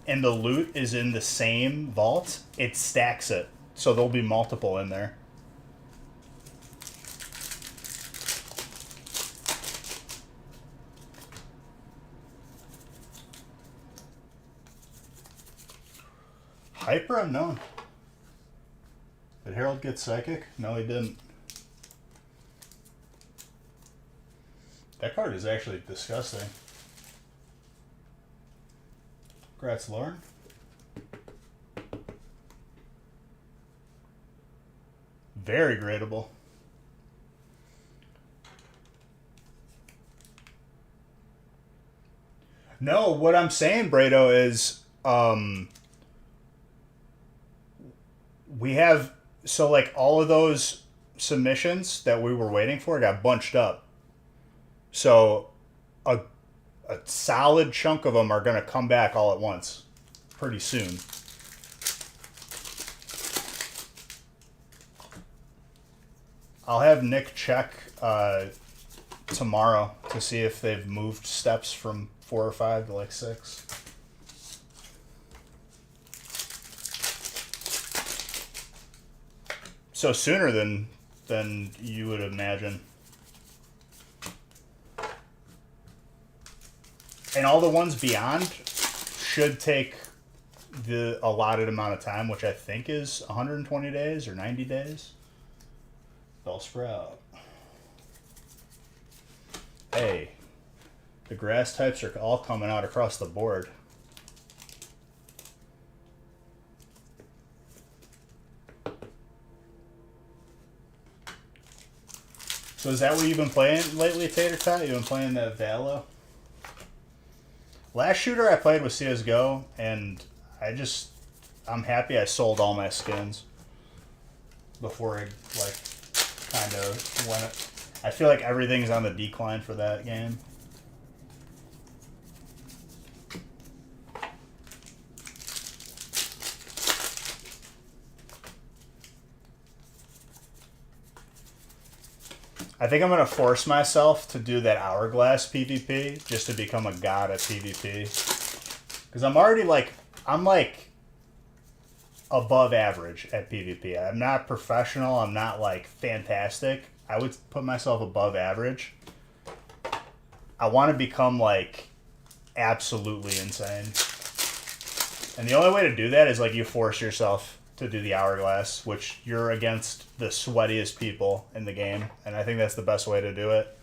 and the loot is in the same vault, it stacks it. So there'll be multiple in there. Hyper unknown. Did Harold get psychic? No, he didn't. That card is actually disgusting. Congrats, Lauren. Very gradable. No, what I'm saying, Brado, is we have, so like all of those submissions that we were waiting for got bunched up. So a solid chunk of them are going to come back all at once pretty soon. I'll have Nick check tomorrow to see if they've moved steps from 4 or 5 to like 6. So sooner than you would imagine. And all the ones beyond should take the allotted amount of time, which I think is 120 days or 90 days. Bellsprout. Hey, the grass types are all coming out across the board. So is that what you've been playing lately, Tater Tot? You've been playing that Valo? Last shooter I played was CSGO, and I'm happy I sold all my skins before it, like, kind of went. I feel like everything's on the decline for that game. I think I'm going to force myself to do that Hourglass PvP just to become a god at PvP. Because I'm already I'm above average at PvP. I'm not professional. I'm not like fantastic. I would put myself above average. I want to become like absolutely insane. And the only way to do that is like you force yourself to do the Hourglass, which you're against the sweatiest people in the game, and I think that's the best way to do it.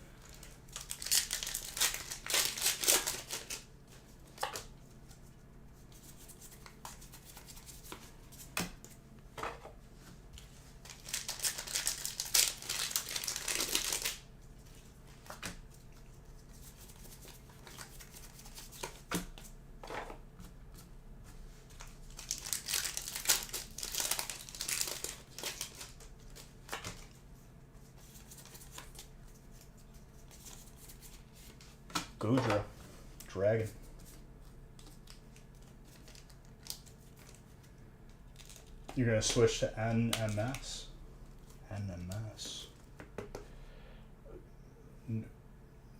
Goodra. Dragon. You're going to switch to NMS? NMS.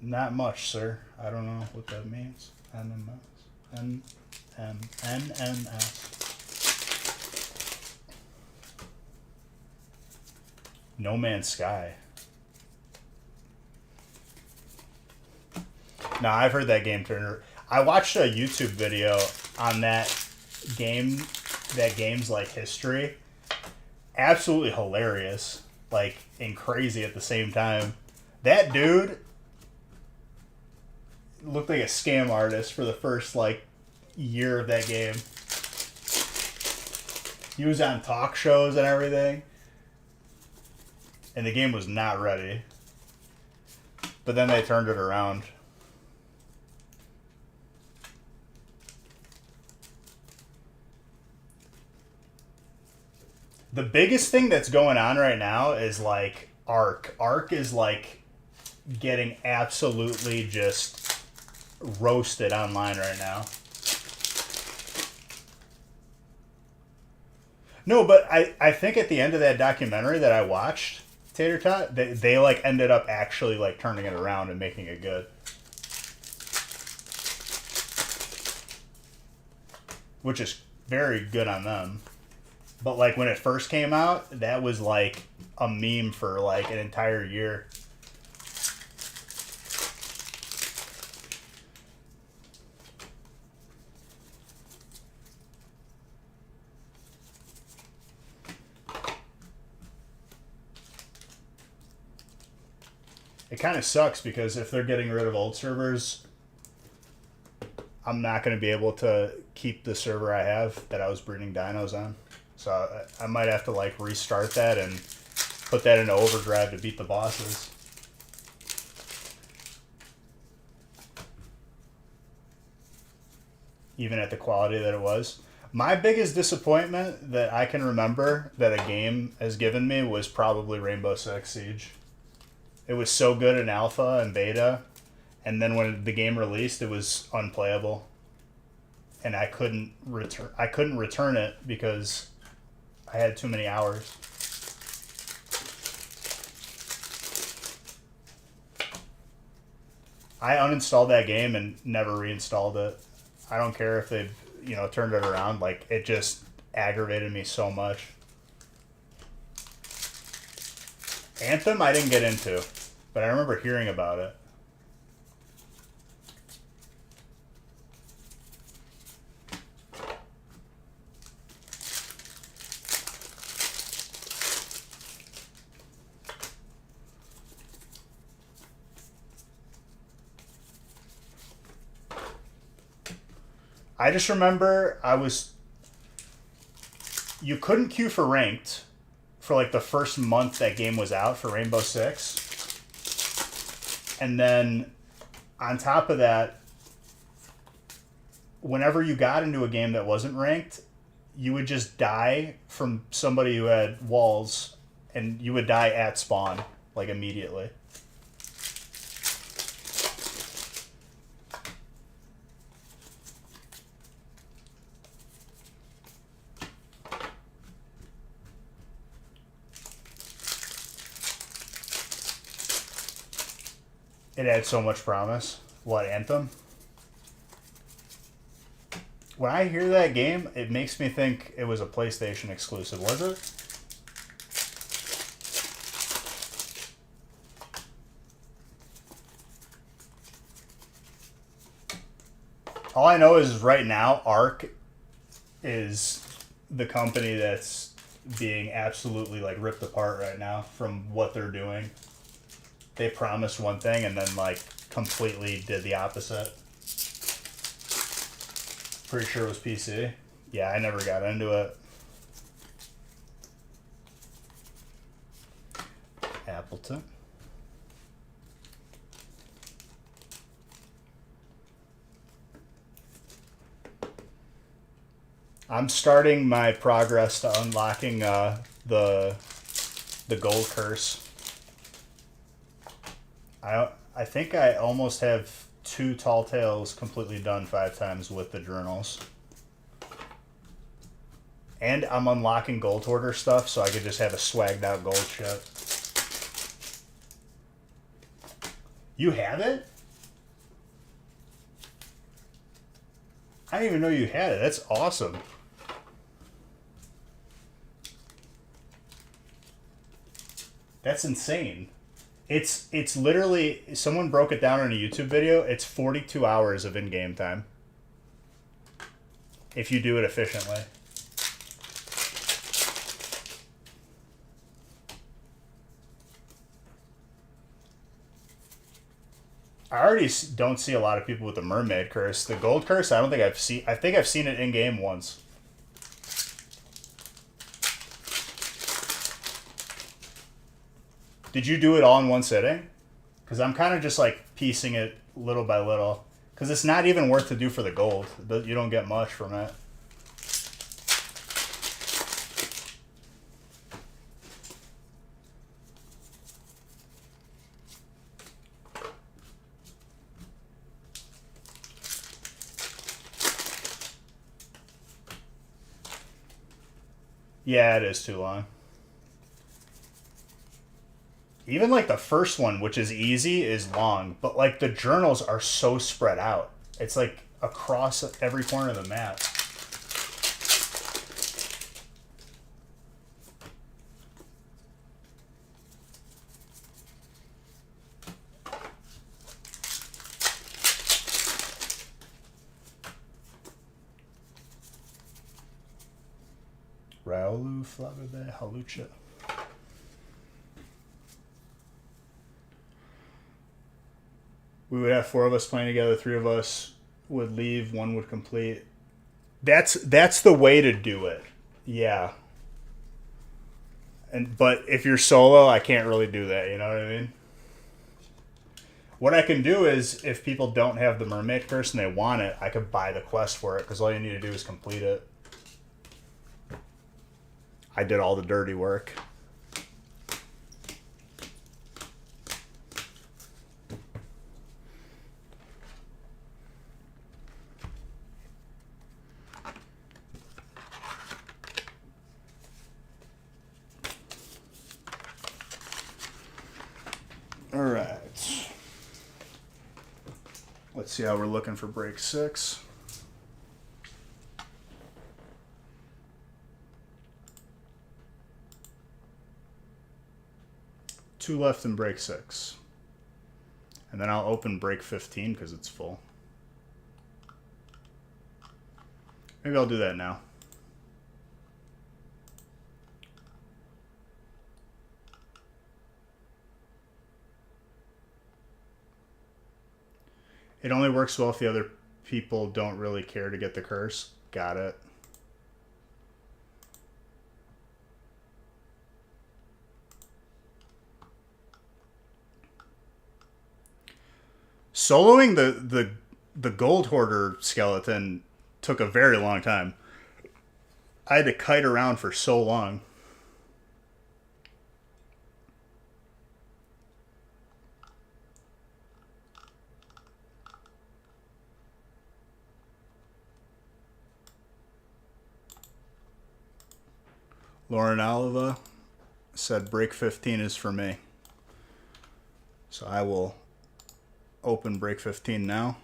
Not much, sir. I don't know what that means. NMS. NMS. No Man's Sky. No, I've heard that game turner. I watched a YouTube video on that game's like history. Absolutely hilarious, like, and crazy at the same time. That dude looked like a scam artist for the first like year of that game. He was on talk shows and everything, and the game was not ready. But then they turned it around. The biggest thing that's going on right now is like Ark. Ark is like getting absolutely just roasted online right now. No, but I think at the end of that documentary that I watched, Tater Tot, they like ended up actually like turning it around and making it good. Which is very good on them. But like when it first came out, that was like a meme for like an entire year. It kind of sucks because if they're getting rid of old servers, I'm not going to be able to keep the server I have that I was breeding dinos on. So I might have to like restart that and put that into overdrive to beat the bosses. Even at the quality that it was. My biggest disappointment that I can remember that a game has given me was probably Rainbow Six Siege. It was so good in alpha and beta, and then when the game released, it was unplayable, and I couldn't return it because I had too many hours. I uninstalled that game and never reinstalled it. I don't care if they've turned it around. Like it just aggravated me so much. Anthem I didn't get into, but I remember hearing about it. I just remember you couldn't queue for ranked for like the first month that game was out for Rainbow Six. And then on top of that, whenever you got into a game that wasn't ranked, you would just die from somebody who had walls, and you would die at spawn, like immediately. It had so much promise. What, Anthem? When I hear that game, it makes me think it was a PlayStation exclusive. Was it? All I know is right now, Ark is the company that's being absolutely like ripped apart right now from what they're doing. They promised one thing and then like completely did the opposite. Pretty sure it was PC. Yeah, I never got into it. Appleton. I'm starting my progress to unlocking the gold curse. I think I almost have 2 tall tales completely done 5 times with the journals. And I'm unlocking gold hoarder stuff so I could just have a swagged out gold ship. You have it? I didn't even know you had it. That's awesome. That's insane. It's literally, someone broke it down in a YouTube video. It's 42 hours of in-game time. If you do it efficiently. I already don't see a lot of people with the mermaid curse. The gold curse, I don't think I've seen. I think I've seen it in game once. Did you do it all in one sitting? Because I'm kind of just like piecing it little by little. Because it's not even worth to do for the gold. You don't get much from it. Yeah, it is too long. Even like the first one, which is easy, is long. But like the journals are so spread out. It's like across every corner of the map. Raulu, Flavabe, Halucha. We would have 4 of us playing together. 3 of us would leave. 1 would complete. That's the way to do it. Yeah. But if you're solo, I can't really do that. You know what I mean? What I can do is, if people don't have the mermaid curse and they want it, I could buy the quest for it because all you need to do is complete it. I did all the dirty work. All right. Let's see how we're looking for break 6. Two left in break 6. And then I'll open break 15 because it's full. Maybe I'll do that now. It only works well if the other people don't really care to get the curse. Got it. Soloing the gold hoarder skeleton took a very long time. I had to kite around for so long. Lauren Oliva said break 15 is for me. So I will open break 15 now.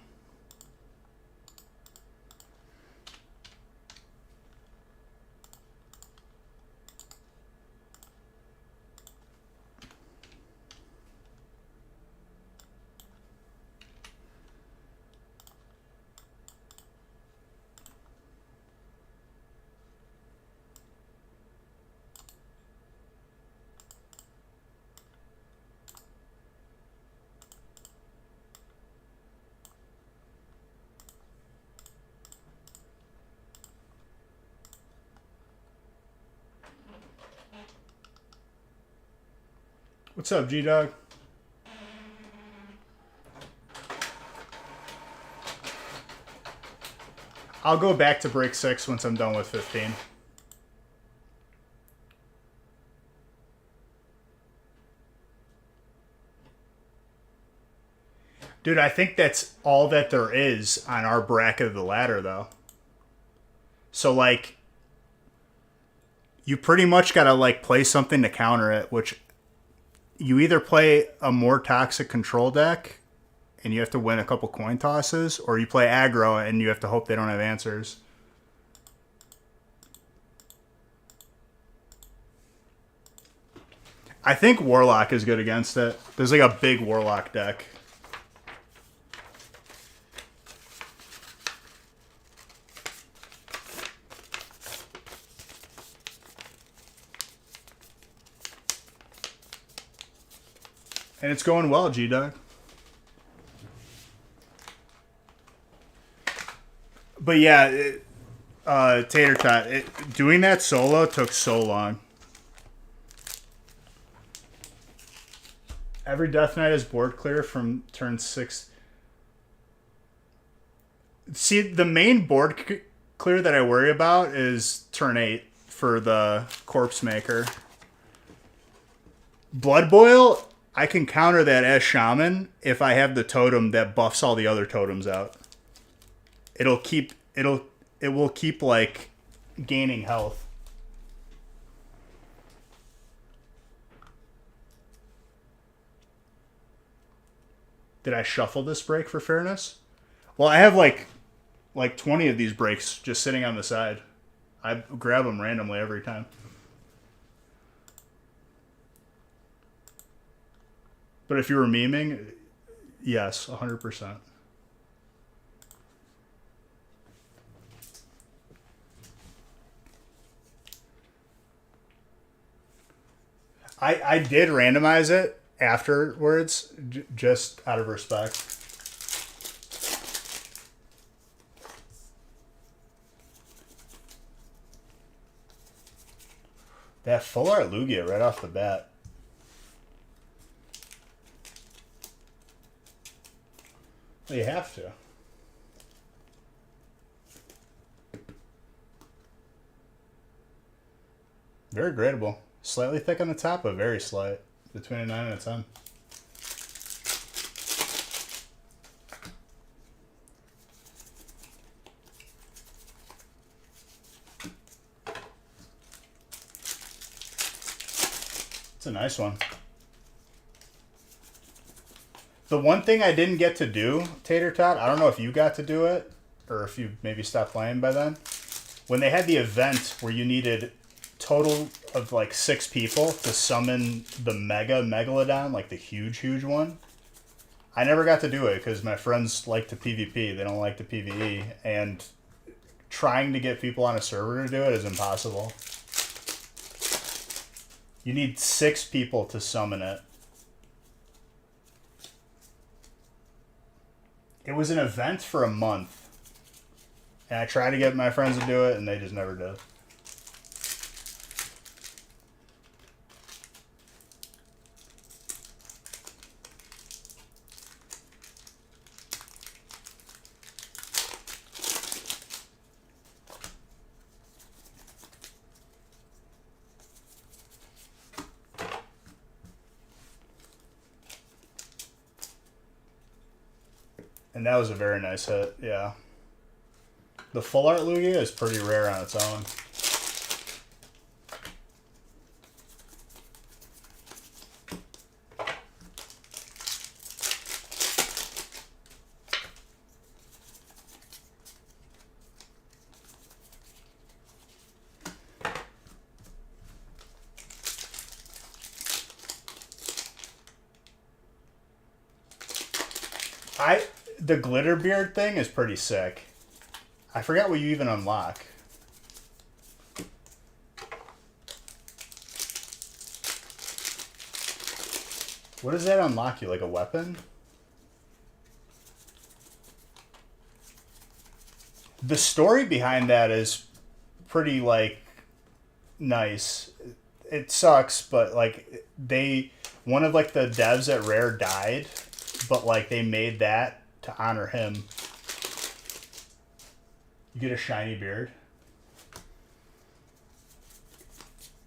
What's up, G-Dog? I'll go back to break 6 once I'm done with 15. Dude, I think that's all that there is on our bracket of the ladder, though. So, like, you pretty much gotta, like, play something to counter it, which you either play a more toxic control deck and you have to win a couple coin tosses, or you play aggro and you have to hope they don't have answers. I think Warlock is good against it. There's like a big Warlock deck. And it's going well, G-Dog. But yeah, Tater Tot, doing that solo took so long. Every Death Knight is board clear from turn 6. See, the main board clear that I worry about is turn 8 for the Corpse Maker. Blood Boil, I can counter that as Shaman if I have the totem that buffs all the other totems out. It will keep like gaining health. Did I shuffle this break for fairness? Well, I have like 20 of these breaks just sitting on the side. I grab them randomly every time. But if you were memeing, yes, 100%. I did randomize it afterwards, just out of respect. That full art Lugia right off the bat. Well, you have to. Very gradable. Slightly thick on the top, but very slight. Between a 9 and a 10. It's a nice one. The one thing I didn't get to do, Tater Tot, I don't know if you got to do it, or if you maybe stopped playing by then. When they had the event where you needed total of like 6 people to summon the Mega Megalodon, like the huge one. I never got to do it because my friends like to PvP, they don't like to PvE, and trying to get people on a server to do it is impossible. You need 6 people to summon it. It was an event for a month, and I tried to get my friends to do it, and they just never did. And that was a very nice hit, yeah. The full art Lugia is pretty rare on its own. The Glitterbeard thing is pretty sick. I forgot what you even unlock. What does that unlock you? Like a weapon? The story behind that is pretty, like, nice. It sucks, but, like, one of, like, the devs at Rare died, but, like, they made that to honor him. You get a shiny beard.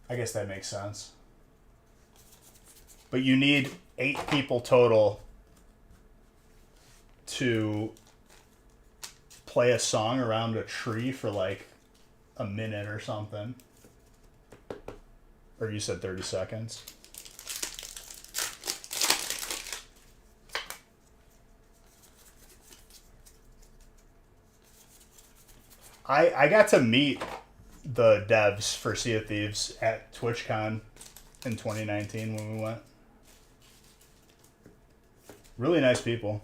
I guess that makes sense. But you need 8 people total to play a song around a tree for like a minute or something. Or you said 30 seconds. I got to meet the devs for Sea of Thieves at TwitchCon in 2019 when we went. Really nice people.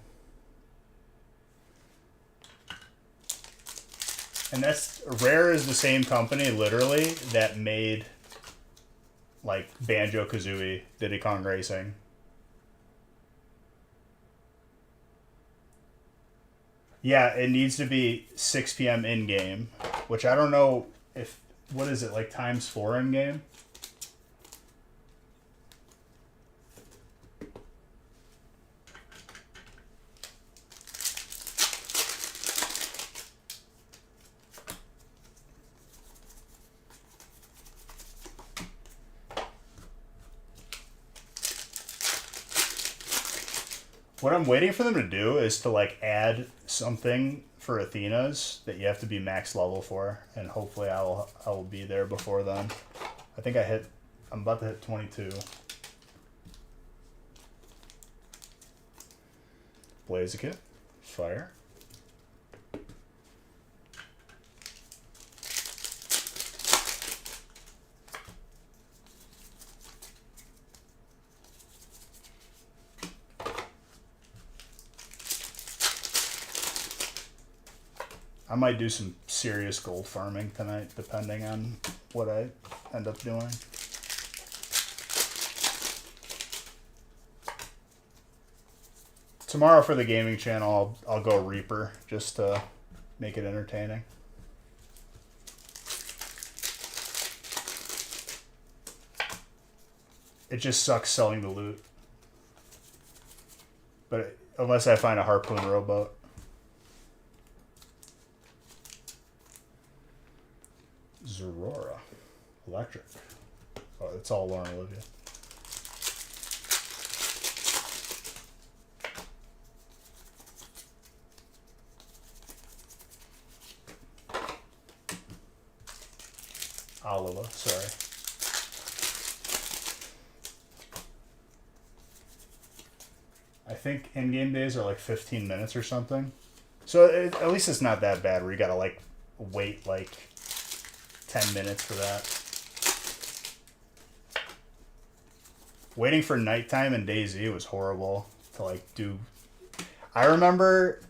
And that's Rare is the same company, literally, that made like Banjo-Kazooie, Diddy Kong Racing. Yeah, it needs to be 6 p.m. in game, which I don't know if what is it like times 4 in game. What I'm waiting for them to do is to like add something for Athena's that you have to be max level for, and hopefully I will be there before then. I think I'm about to hit 22. Blaziken, fire. I might do some serious gold farming tonight, depending on what I end up doing. Tomorrow for the gaming channel, I'll go Reaper just to make it entertaining. It just sucks selling the loot. But unless I find a harpoon rowboat. Zorora. Electric. Oh, it's all Lauren Olivia. Oliva, sorry. I think in-game days are like 15 minutes or something. So at least it's not that bad where you gotta like wait like 10 minutes for that. Waiting for nighttime in DayZ was horrible to like do. I remember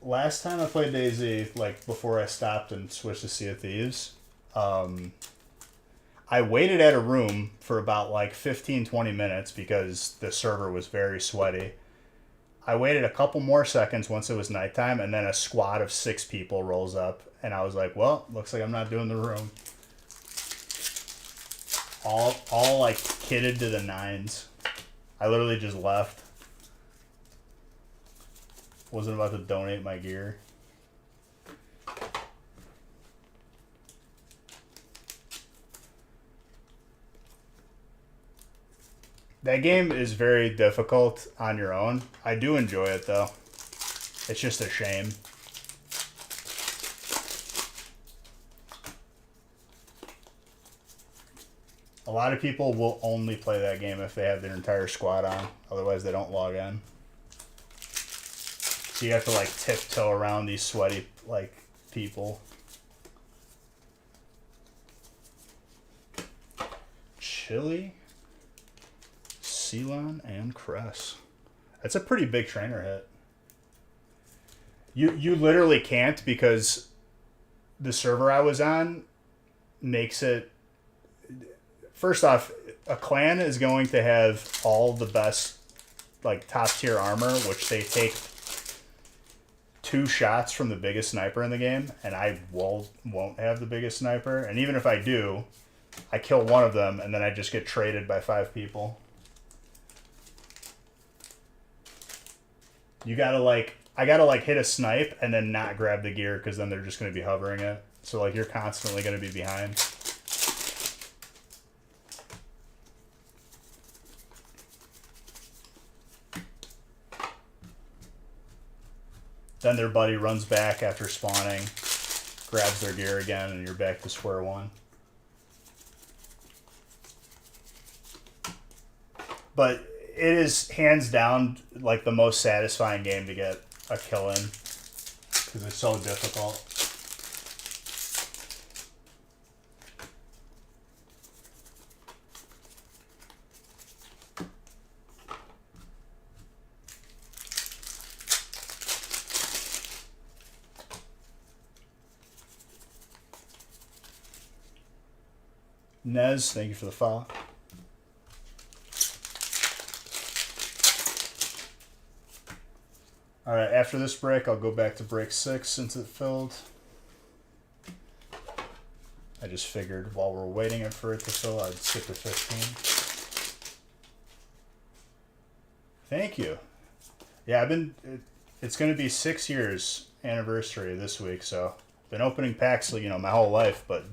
last time I played DayZ, like before I stopped and switched to Sea of Thieves, I waited at a room for about like 15-20 minutes because the server was very sweaty. I waited a couple more seconds once it was nighttime, and then a squad of 6 people rolls up, and I was like, well, looks like I'm not doing the room. All like kitted to the nines. I literally just left. Wasn't about to donate my gear. That game is very difficult on your own. I do enjoy it though. It's just a shame. A lot of people will only play that game if they have their entire squad on. Otherwise they don't log in. So you have to like tiptoe around these sweaty like people. Chili, Ceylon, and Cress. That's a pretty big trainer hit. You literally can't because the server I was on makes it. First off, a clan is going to have all the best, like top tier armor, which they take 2 shots from the biggest sniper in the game, and I won't have the biggest sniper. And even if I do, I kill one of them, and then I just get traded by 5 people. You gotta like, I gotta like hit a snipe and then not grab the gear because then they're just gonna be hovering it. So like you're constantly gonna be behind. Then their buddy runs back after spawning, grabs their gear again, and you're back to square one. But it is hands down like the most satisfying game to get a kill in because it's so difficult. Nez, thank you for the follow. All right, after this break, I'll go back to break 6 since it filled. I just figured while we're waiting for it to fill, I'd skip to 15. Thank you. Yeah, it's going to be 6 years anniversary this week, so I've been opening packs, my whole life, but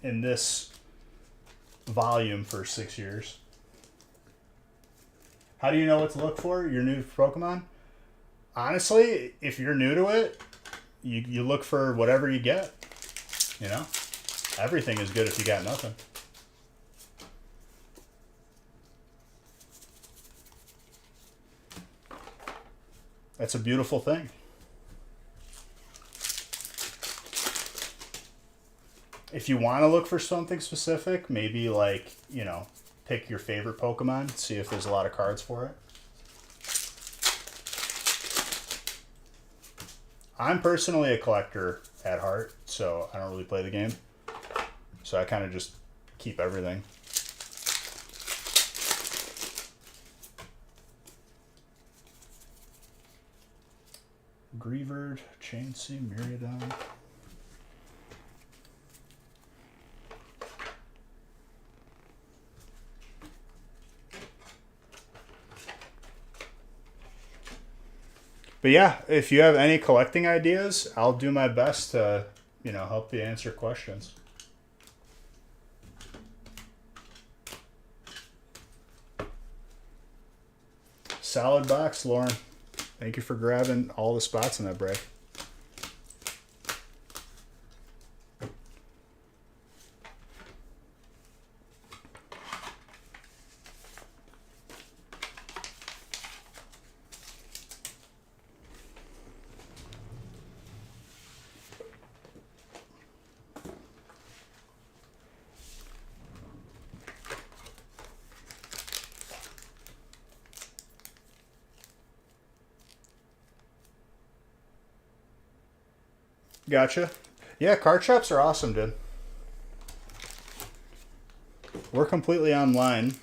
in this volume for 6 years. How do you know what to look for? You're new to Pokemon? Honestly, if you're new to it, you look for whatever you get. Everything is good if you got nothing. That's a beautiful thing. If you want to look for something specific, maybe pick your favorite Pokemon, see if there's a lot of cards for it. I'm personally a collector at heart, so I don't really play the game. So I kind of just keep everything. Greavard, Chansey, Miraidon. But yeah, if you have any collecting ideas, I'll do my best to, help you answer questions. Solid box, Lauren. Thank you for grabbing all the spots in that break. Gotcha. Yeah, card shops are awesome, dude. We're completely online.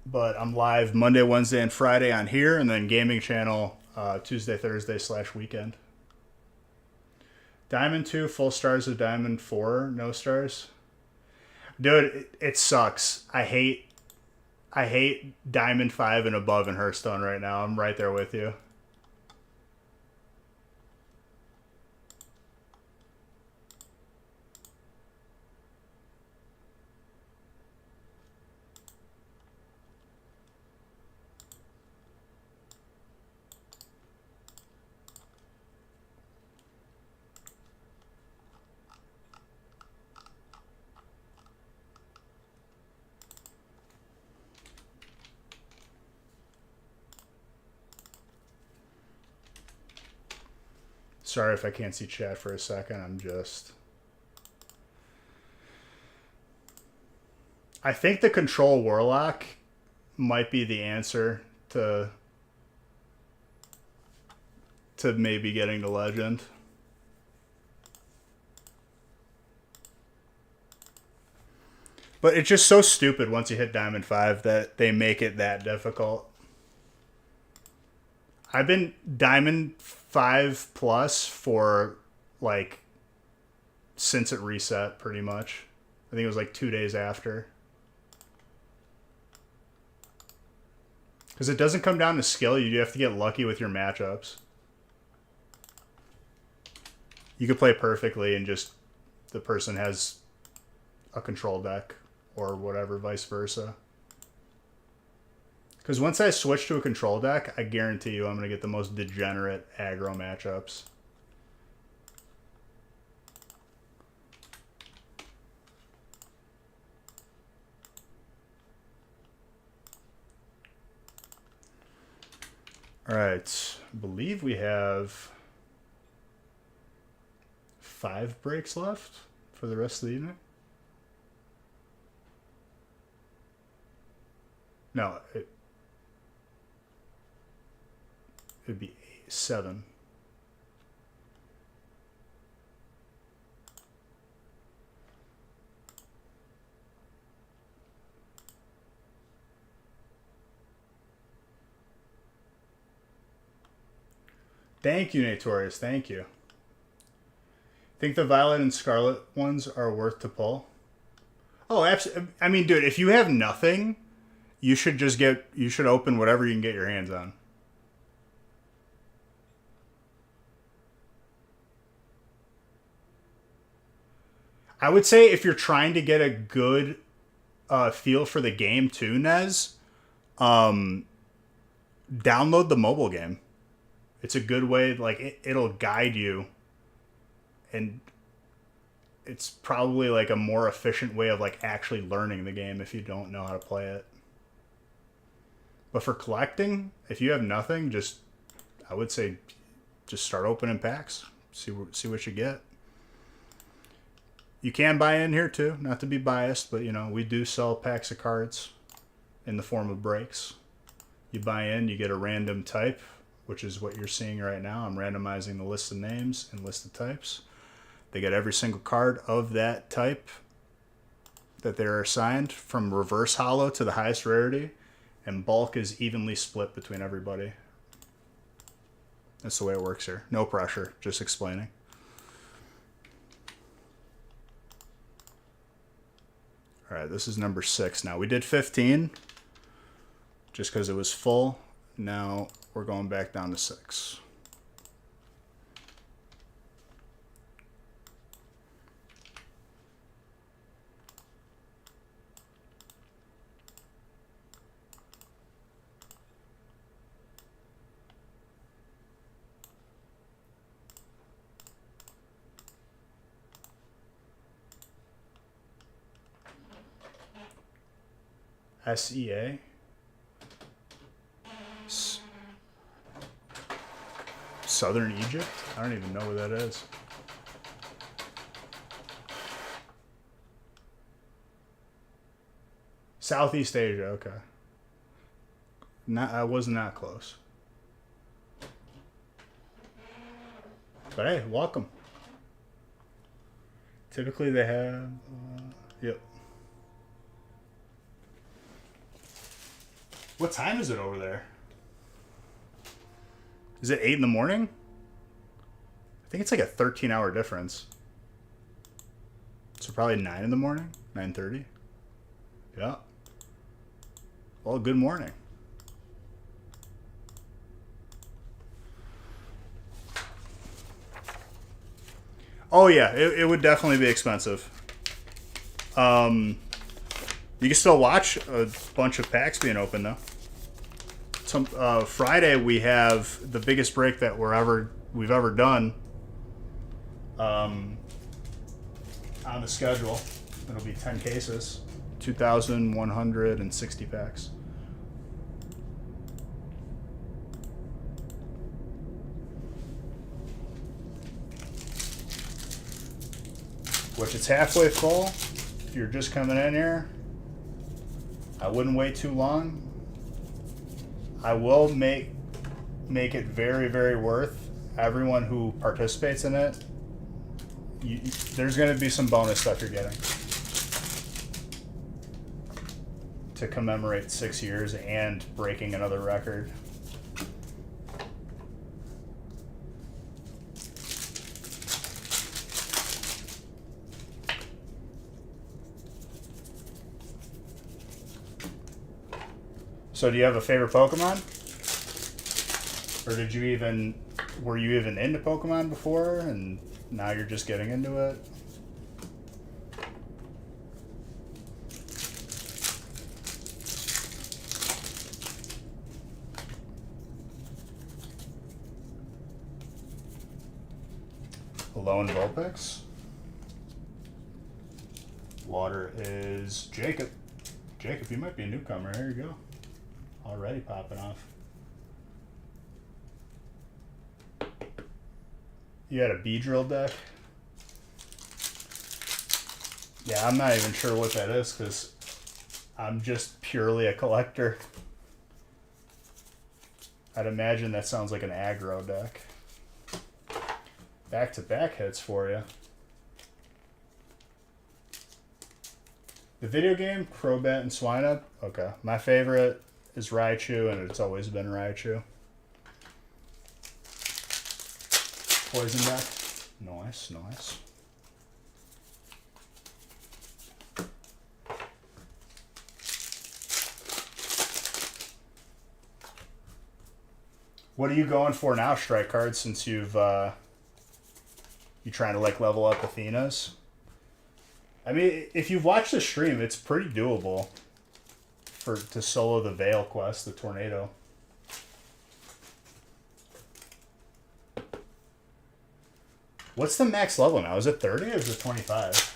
But I'm live Monday, Wednesday, and Friday on here, and then gaming channel Tuesday, Thursday / weekend. Diamond 2, full stars of Diamond 4, no stars. Dude, it sucks. I hate Diamond 5 and above in Hearthstone right now. I'm right there with you. Sorry if I can't see chat for a second. I think the Control Warlock might be the answer to maybe getting to Legend. But it's just so stupid once you hit Diamond 5 that they make it that difficult. I've been Diamond 5 plus for since it reset pretty much. I think it was 2 days after. Because it doesn't come down to skill. You have to get lucky with your matchups. You could play perfectly and just the person has a control deck or whatever, vice versa. Because once I switch to a control deck, I guarantee you I'm going to get the most degenerate aggro matchups. All right, I believe we have 5 breaks left for the rest of the evening. No, it'd be 7. Thank you, Natorius. Thank you. Think the Violet and Scarlet ones are worth to pull? Oh, absolutely. I mean, dude, if you have nothing, you should open whatever you can get your hands on. I would say if you're trying to get a good feel for the game too, Nez, download the mobile game. It's a good way, like, it'll guide you, and it's probably like a more efficient way of like actually learning the game if you don't know how to play it. But for collecting, if you have nothing, I would say just start opening packs. See what you get. You can buy in here too, not to be biased, but we do sell packs of cards in the form of breaks. You buy in, you get a random type, which is what you're seeing right now. I'm randomizing the list of names and list of types. They get every single card of that type that they're assigned from reverse holo to the highest rarity, and bulk is evenly split between everybody. That's the way it works here. No pressure, just explaining. All right, this is number 6 now. We did 15 just because it was full. Now we're going back down to 6. SEA. Southern Egypt? I don't even know where that is. Southeast Asia, okay. I was not close. But hey, welcome. Typically they have... yep. What time is it over there? Is it 8 in the morning? I think it's like a 13-hour difference. So probably 9 in the morning? 9:30? Yeah. Well, good morning. Oh yeah, it would definitely be expensive. You can still watch a bunch of packs being open though. Friday we have the biggest break that we've ever done on the schedule. It'll be 10 cases, 2,160 packs. Which it's halfway full. If you're just coming in here, I wouldn't wait too long. I will make it very, very worth everyone who participates in it. There's going to be some bonus stuff you're getting to commemorate 6 years and breaking another record. So do you have a favorite Pokemon? Or were you even into Pokemon before and now you're just getting into it? Lone Vulpix. Water is Jacob. Jacob, you might be a newcomer. Here you go. Already popping off. You had a Beedrill deck? Yeah, I'm not even sure what that is because I'm just purely a collector. I'd imagine that sounds like an aggro deck. Back-to-back hits for you. The video game, Crobat and Swinub? Okay. My favorite is Raichu, and it's always been Raichu. poison deck. Nice, nice. What are you going for now, strike cards, since you trying to like level up Athenas? I mean, if you've watched the stream, it's pretty doable to solo the Veil quest, the Tornado. What's the max level now? Is it 30 or is it 25?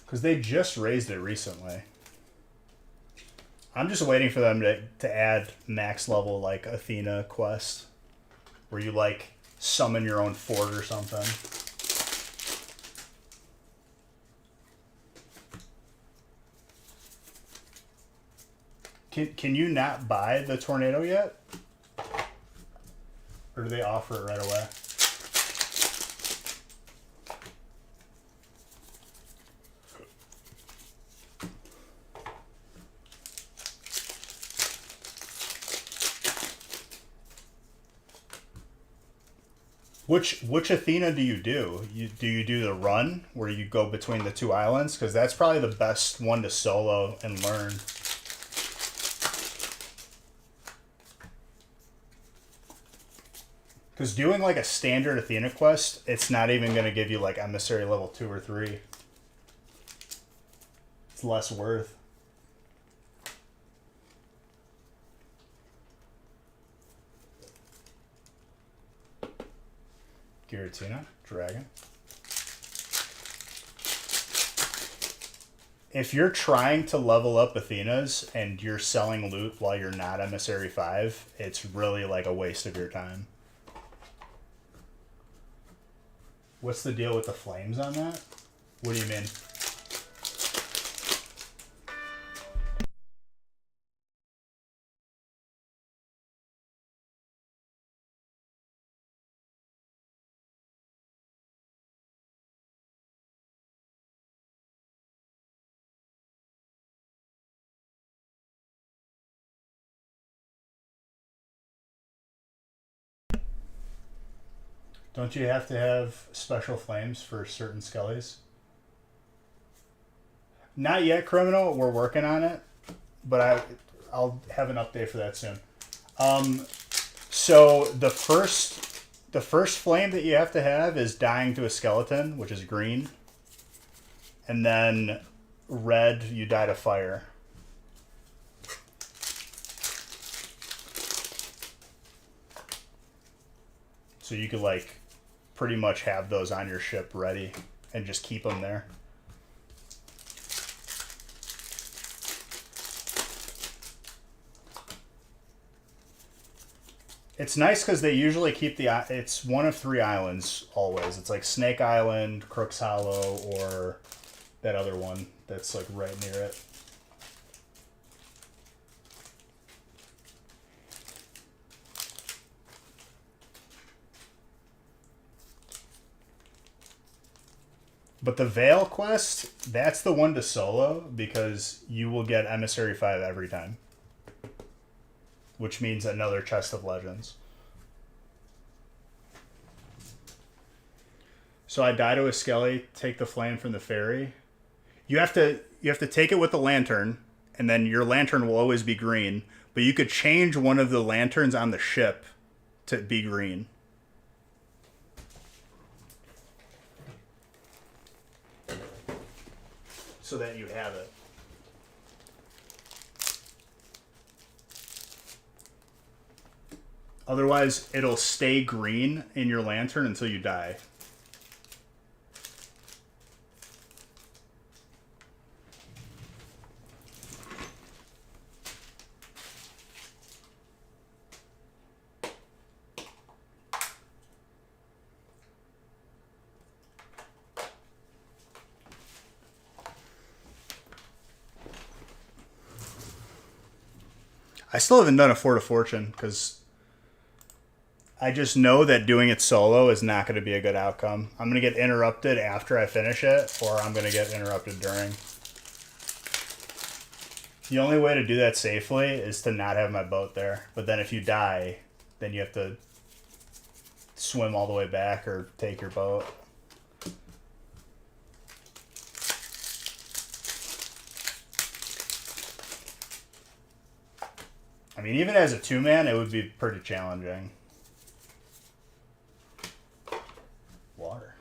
Because they just raised it recently. I'm just waiting for them to add max level like Athena quest, where you like summon your own fort or something. Can you not buy the Tornado yet? Or do they offer it right away? Which Athena do you do? Do you do the run where you go between the two islands? Because that's probably the best one to solo and learn. Because doing like a standard Athena quest, it's not even going to give you like emissary level 2 or 3. It's less worth. Giratina, dragon. If you're trying to level up Athenas and you're selling loot while you're not Emissary 5, it's really like a waste of your time. What's the deal with the flames on that? What do you mean? Don't you have to have special flames for certain skellies? Not yet, Criminal. We're working on it, but I'll have an update for that soon. So the first flame that you have to have is dying to a skeleton, which is green, and then red you die to fire. So you could like pretty much have those on your ship ready and just keep them there. It's nice because they usually keep it's one of 3 islands always. It's like Snake Island, Crook's Hollow, or that other one that's like right near it. But the Veil quest, that's the one to solo because you will get Emissary 5 every time. Which means another Chest of Legends. So I die to a Skelly, take the flame from the fairy. You have to take it with the lantern, and then your lantern will always be green. But you could change one of the lanterns on the ship to be green. So that you have it. Otherwise, it'll stay green in your lantern until you die. I still haven't done a Fort of Fortune because I just know that doing it solo is not going to be a good outcome. I'm going to get interrupted after I finish it, or I'm going to get interrupted during. The only way to do that safely is to not have my boat there. But then if you die, then you have to swim all the way back or take your boat. I mean, even as a two-man, it would be pretty challenging. Water.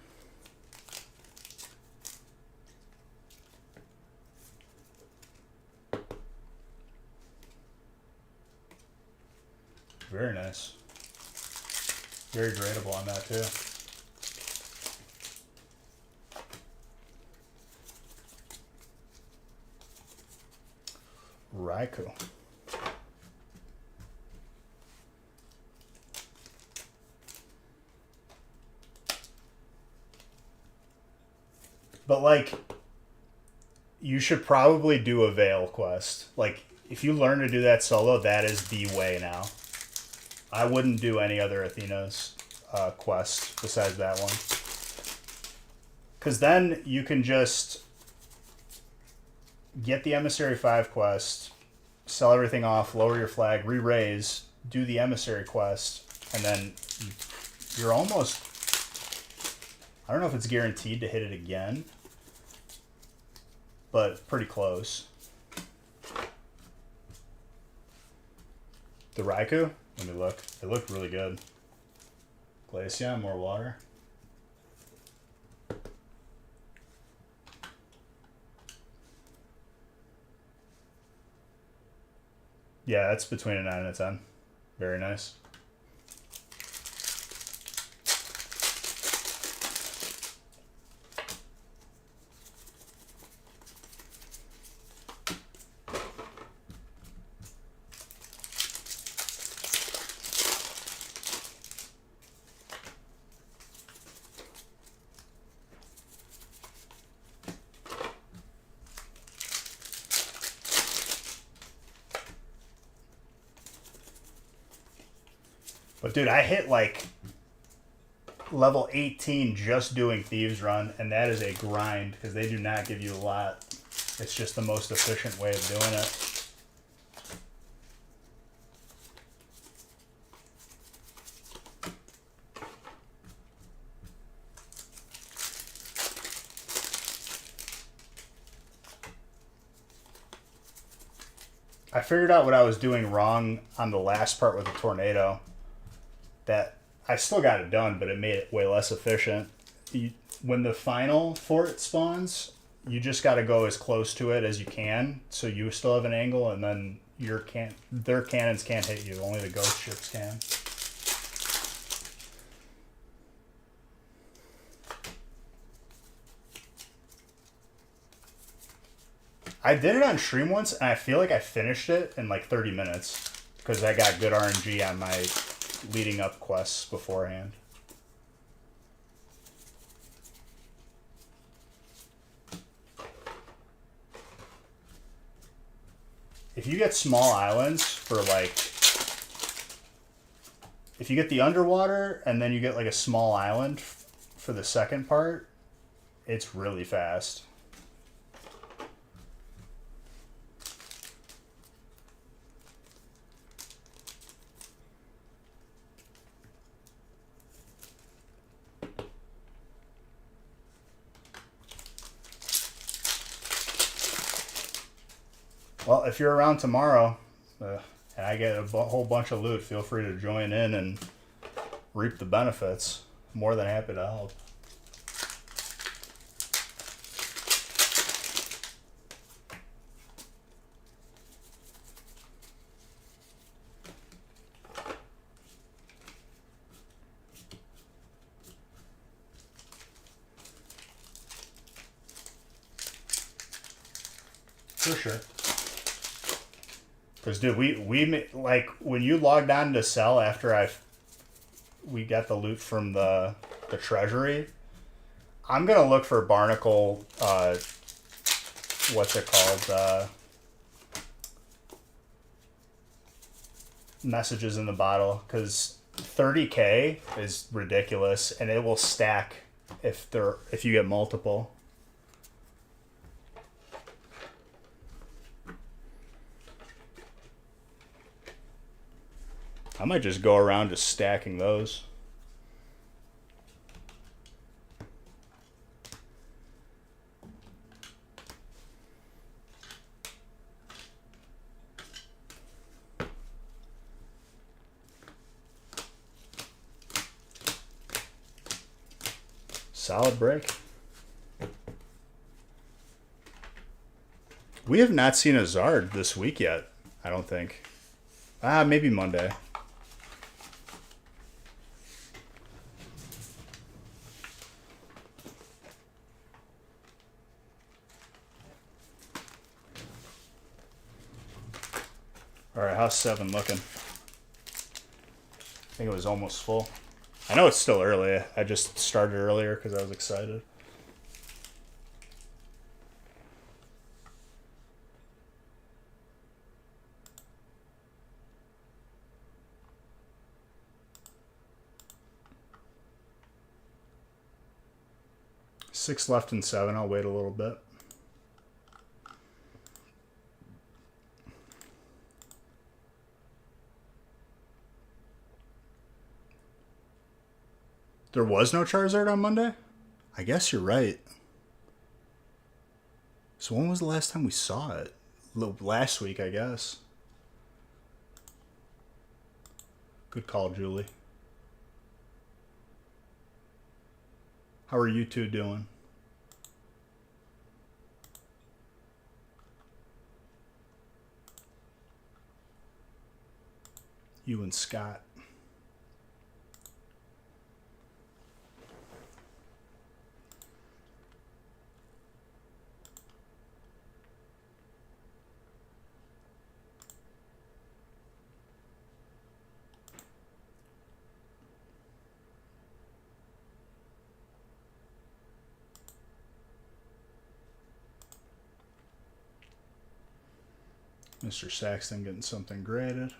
Very nice. Very gradable on that too. Raikou. But like, you should probably do a Veil quest. Like, if you learn to do that solo, that is the way now. I wouldn't do any other Athena's quest besides that one. Because then you can just get the Emissary 5 quest, sell everything off, lower your flag, re-raise, do the Emissary quest, and then you're almost... I don't know if it's guaranteed to hit it again, but pretty close. The Raikou? Let me look. It looked really good. Glaceon, more water. Yeah, that's between a 9 and a 10. Very nice. But dude, I hit like level 18 just doing Thieves Run, and that is a grind because they do not give you a lot. It's just the most efficient way of doing it. I figured out what I was doing wrong on the last part with the tornado. That I still got it done, but it made it way less efficient. When the final fort spawns, you just got to go as close to it as you can, so you still have an angle, and then their cannons can't hit you. Only the ghost ships can. I did it on stream once, and I feel like I finished it in like 30 minutes because I got good RNG on my leading up quests beforehand. If you get small islands for like, if you get the underwater and then you get like a small island for the second part, it's really fast. Well, if you're around tomorrow and I get a whole bunch of loot, feel free to join in and reap the benefits. More than happy to help. For sure. Because, dude, we like, when you logged on to sell after we got the loot from the treasury, I'm going to look for Barnacle, what's it called, messages in the bottle, because 30K is ridiculous, and it will stack if you get multiple. I might just go around just stacking those. Solid break. We have not seen a Zard this week yet, I don't think. Maybe Monday. All right, how's 7 looking? I think it was almost full. I know it's still early. I just started earlier because I was excited. Six left in 7. I'll wait a little bit. There was no Charizard on Monday? I guess you're right. So when was the last time we saw it? Last week, I guess. Good call, Julie. How are you two doing? You and Scott. Mr. Saxton getting something graded.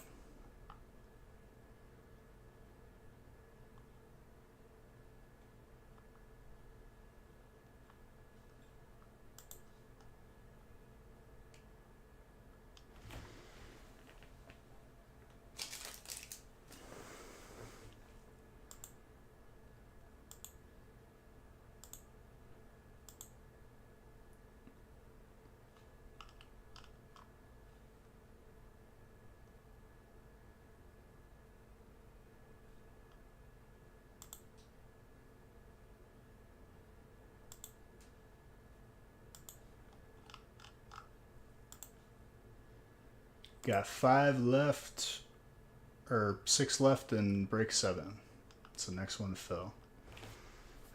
Got 5 left, or 6 left in break 7. It's the next one to fill.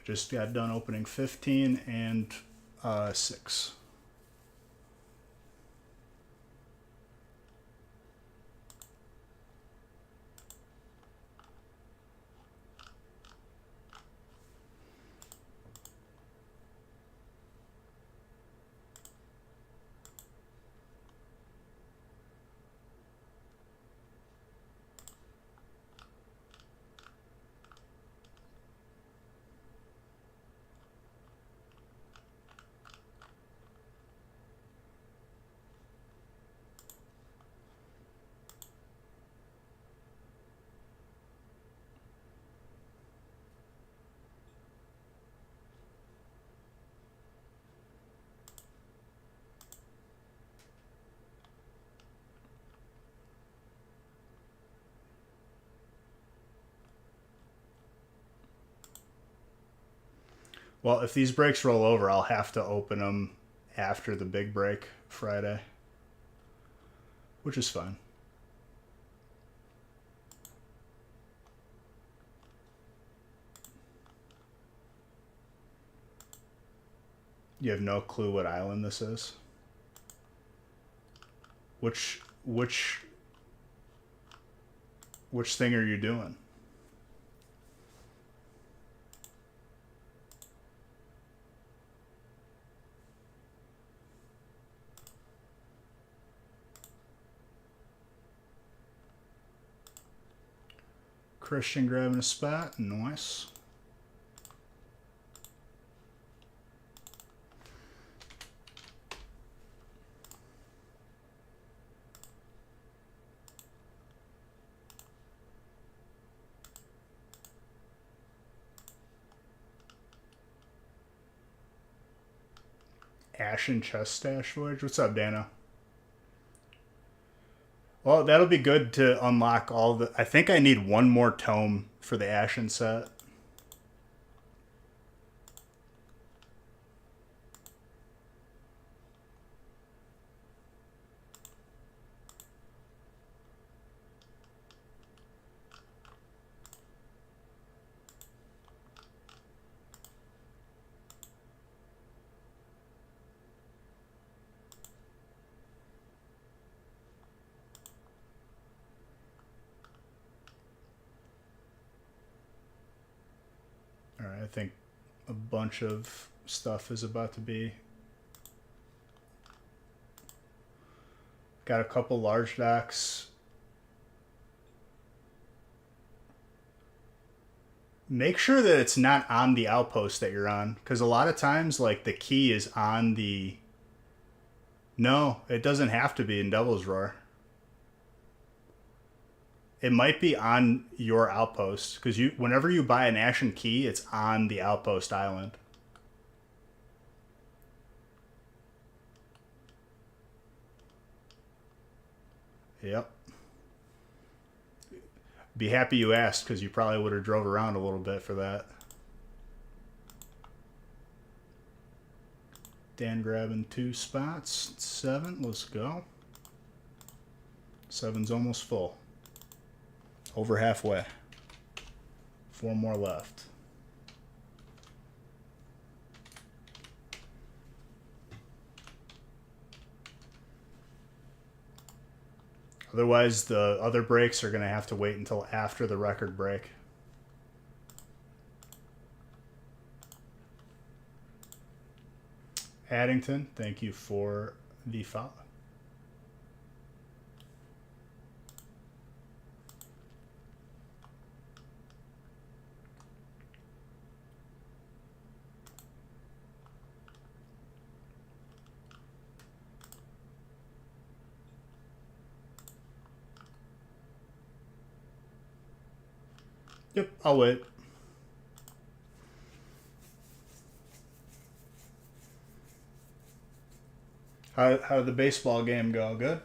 Just got done opening 15 and 6. Well, if these breaks roll over, I'll have to open them after the big break Friday, which is fine. You have no clue what island this is? Which thing are you doing? Christian grabbing a spot. Nice. Ashen Chest Stash Voyage. What's up, Dana? Well, that'll be good to unlock all the... I think I need one more tome for the Ashen set. Alright, I think a bunch of stuff is about to be... Got a couple large docks. Make sure that it's not on the outpost that you're on, because a lot of times, like, the key is on the... No, it doesn't have to be in Devil's Roar. It might be on your outpost, because whenever you buy an Ashen Key, it's on the outpost island. Yep. Be happy you asked, because you probably would have drove around a little bit for that. Dan grabbing 2 spots. 7, let's go. 7's almost full. Over halfway. 4 more left. Otherwise, the other breaks are going to have to wait until after the record break. Addington, thank you for the follow. Yep, I'll wait. How did the baseball game go? Good?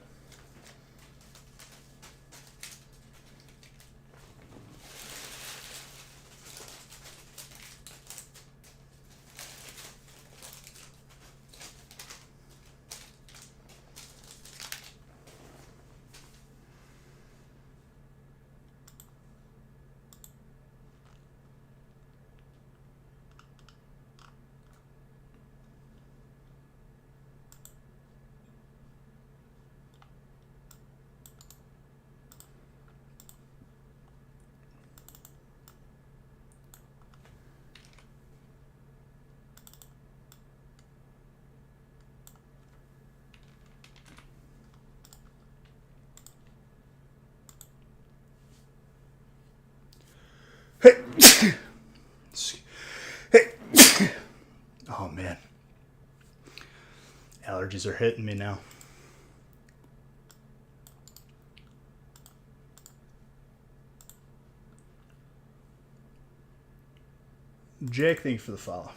Hey. Hey. Oh, man. Allergies are hitting me now. Jake, thank you for the follow.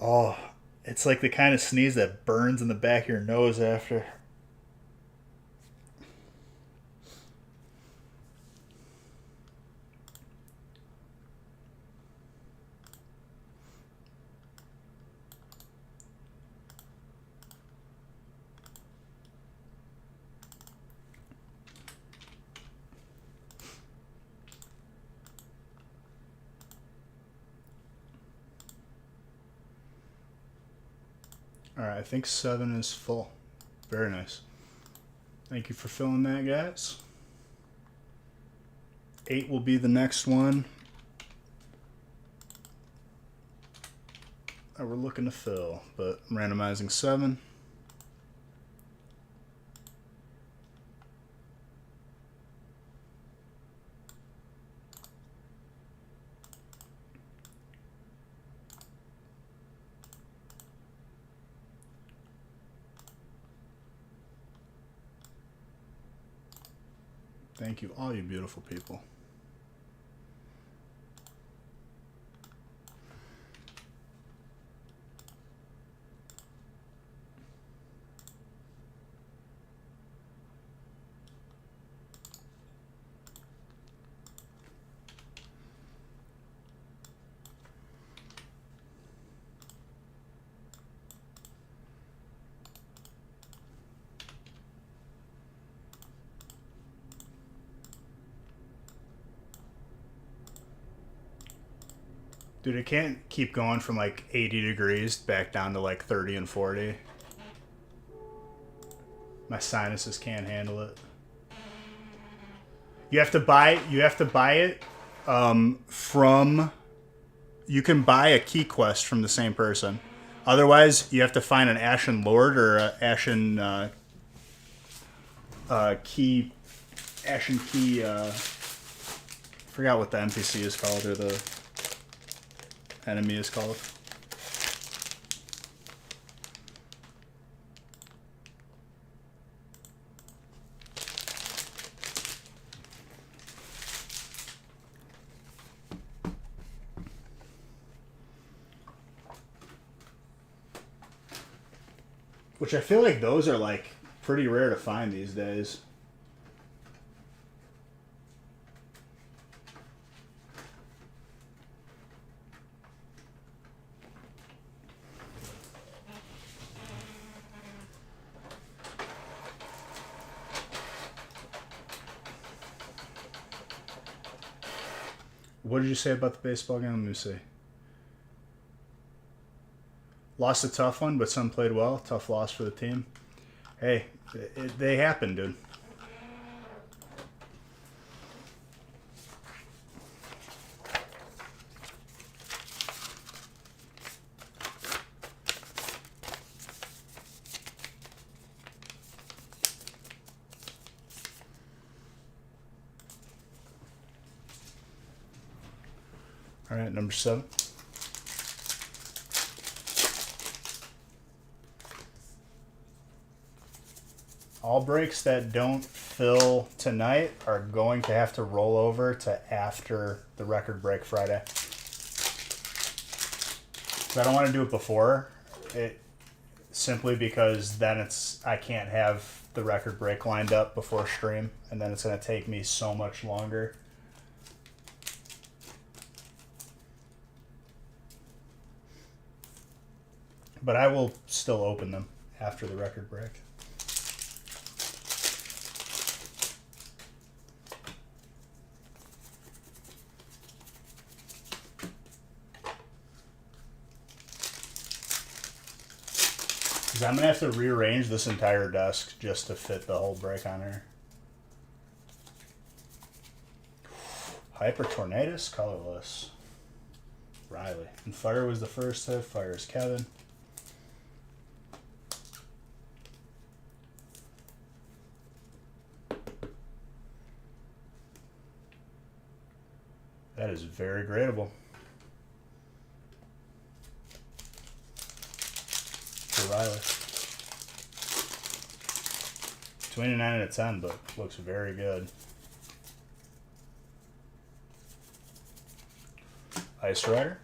Oh, it's like the kind of sneeze that burns in the back of your nose after. Alright, I think 7 is full. Very nice. Thank you for filling that, guys. 8 will be the next one that we're looking to fill, but I'm randomizing 7. Thank you, all you beautiful people. Dude, it can't keep going from like 80 degrees back down to like 30 and 40. My sinuses can't handle it. You have to buy it from, you can buy a key quest from the same person. Otherwise, you have to find an Ashen Lord or a Ashen key. Forgot what the NPC is called or the enemy is called. Which I feel like those are like pretty rare to find these days. What did you say about the baseball game? Let me see. Lost a tough one, but some played well. Tough loss for the team. Hey, they happen, dude. All right, number 7. All breaks that don't fill tonight are going to have to roll over to after the record break Friday. I don't want to do it before it, simply because then I can't have the record break lined up before stream, and then it's going to take me so much longer. But I will still open them after the record break. Because I'm going to have to rearrange this entire desk just to fit the whole break on here. Hyper Tornadus, colorless. Riley. And Fire was the first hit. Fire is Kevin. That is very gradable. For Riley. 29 out of 10, but looks very good. Ice Rider.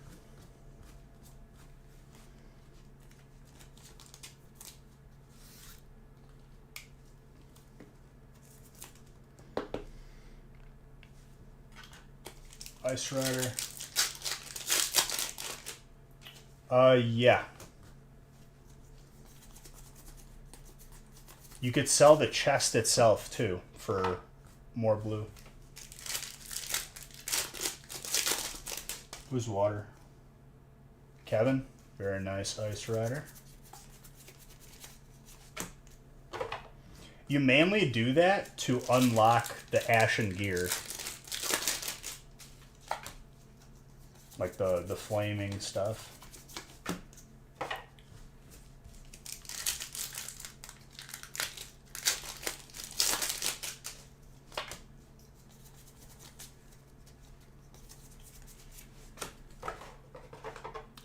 Ice Rider. Yeah. You could sell the chest itself, too, for more blue. Who's water? Kevin. Very nice Ice Rider. You mainly do that to unlock the Ashen gear. Like the flaming stuff.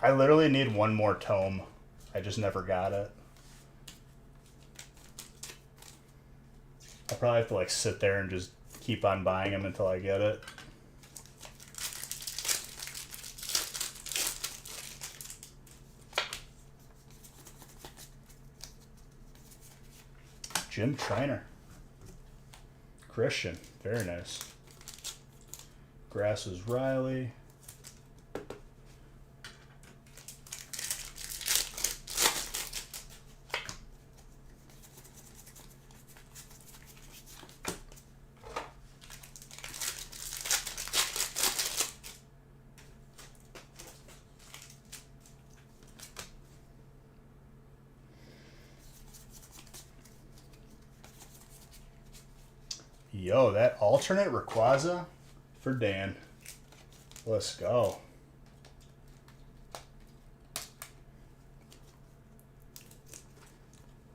I literally need one more tome. I just never got it. I'll probably have to like sit there and just keep on buying them until I get it. Jim Trainer. Christian. Very nice. Grass is Riley. Yo, that alternate Rayquaza for Dan. Let's go.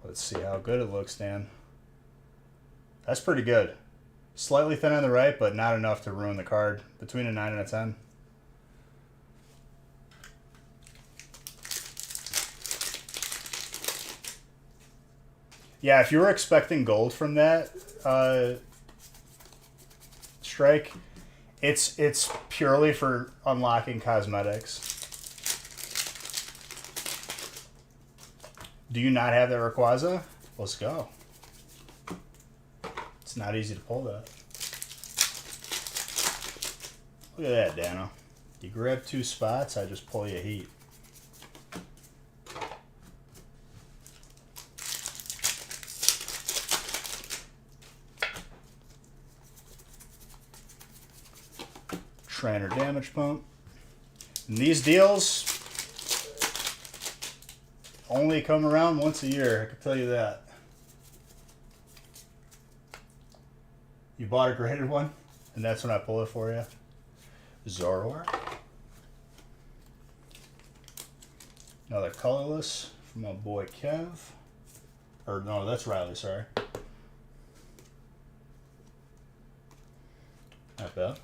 Let's see how good it looks, Dan. That's pretty good. Slightly thin on the right, but not enough to ruin the card. Between a 9 and a 10. Yeah, if you were expecting gold from that strike, it's purely for unlocking cosmetics. Do you not have that Rayquaza? Let's go. It's not easy to pull that. Look at that, Dano. You grab 2 spots, I just pull you heat. Trainer damage pump. And these deals only come around once a year, I can tell you that. You bought a graded one, and that's when I pull it for you. Zoroark. Another colorless from my boy Kev. Or no, that's Riley, sorry. Not bad.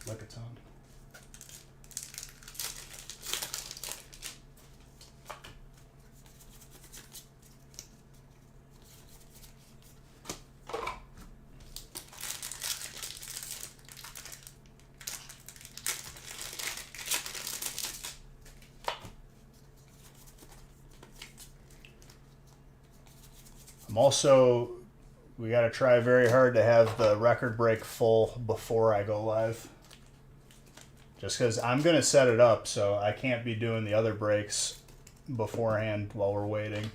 Lickitung. I'm also, we got to try very hard to have the record break full before I go live. Just because I'm going to set it up, so I can't be doing the other breaks beforehand while we're waiting.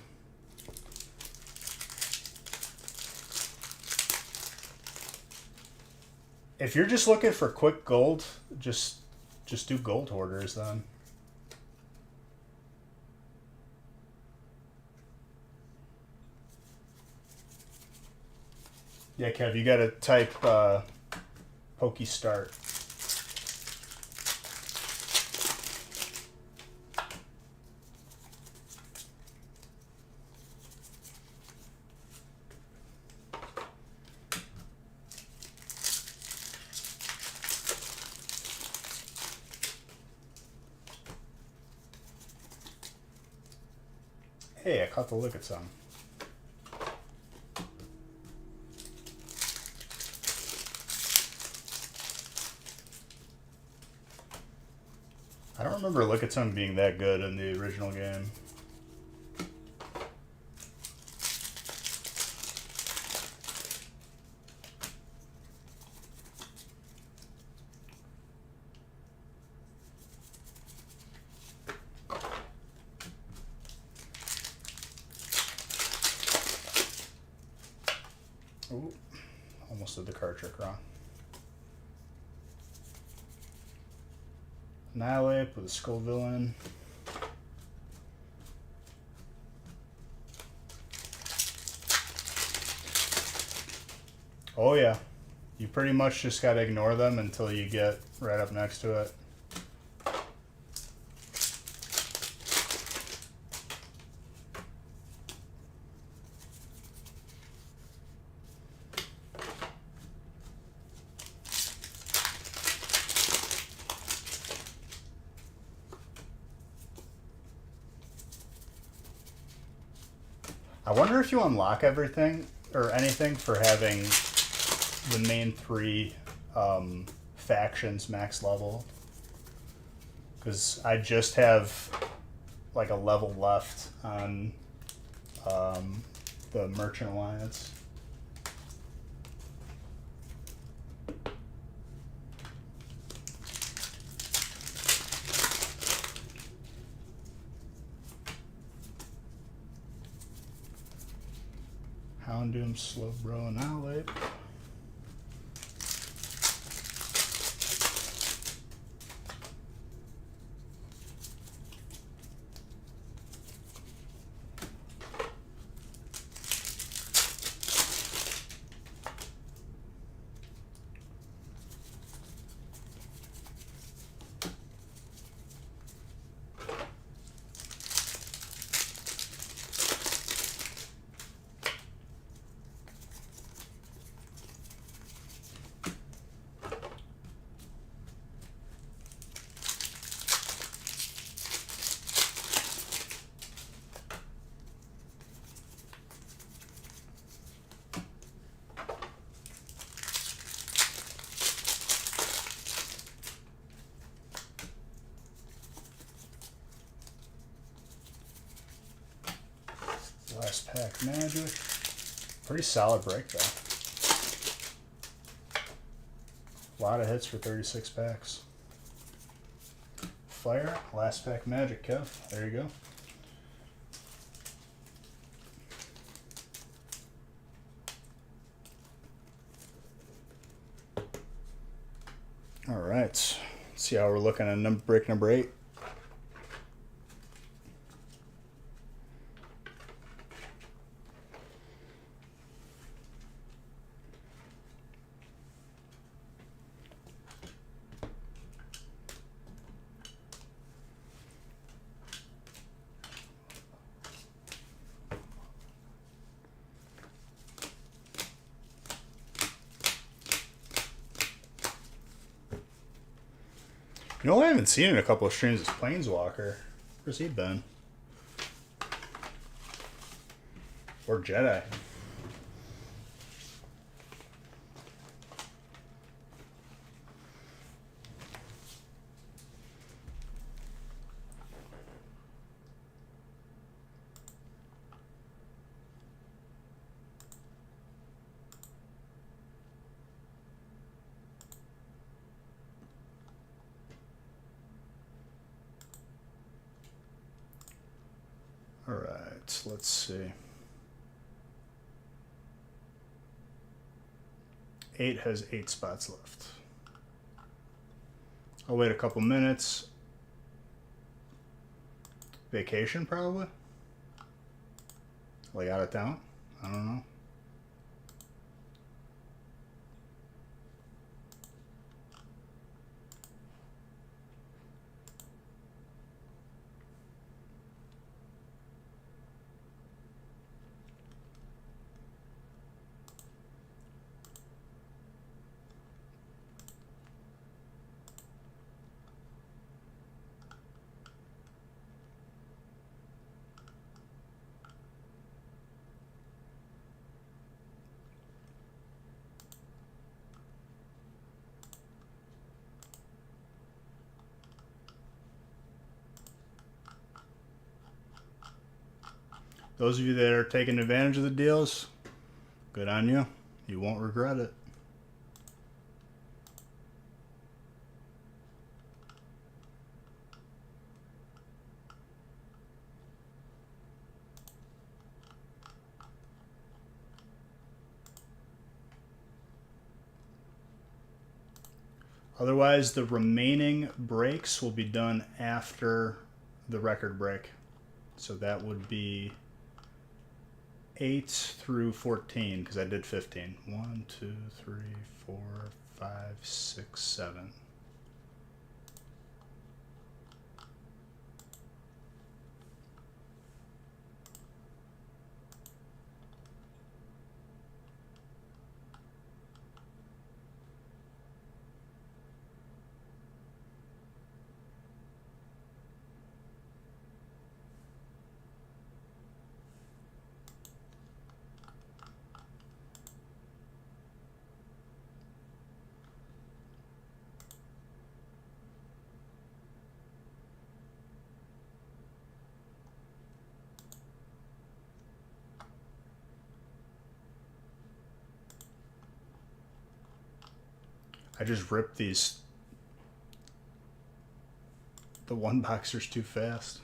If you're just looking for quick gold, just do gold hoarders then. Yeah, Kev, you got to type Pokestart. Hey, I caught the Lickitung. I don't remember Lickitung being that good in the original game. Ooh, almost did the card trick wrong. Annihilate with a Skull Villain. Oh yeah, you pretty much just gotta ignore them until you get right up next to it. I wonder if you unlock everything, or anything for having the main three factions max level, because I just have like a level left on the Merchant Alliance. Houndoom, Slowbro, Annihilate. Last pack Magic. Pretty solid break though. A lot of hits for 36 packs. Fire, last pack Magic, Kev. There you go. All right. Let's see how we're looking at break number 8. You know what I haven't seen in a couple of streams is Planeswalker. Where's he been? Or Jedi. All right, let's see. 8 has 8 spots left. I'll wait a couple minutes. Vacation, probably? Like out of town? I don't know. Those of you that are taking advantage of the deals, good on you. You won't regret it. Otherwise, the remaining breaks will be done after the record break. So that would be 8 through 14, because I did 15. 1, 2, 3, 4, 5, 6, 7. I just ripped these. The one boxer's too fast.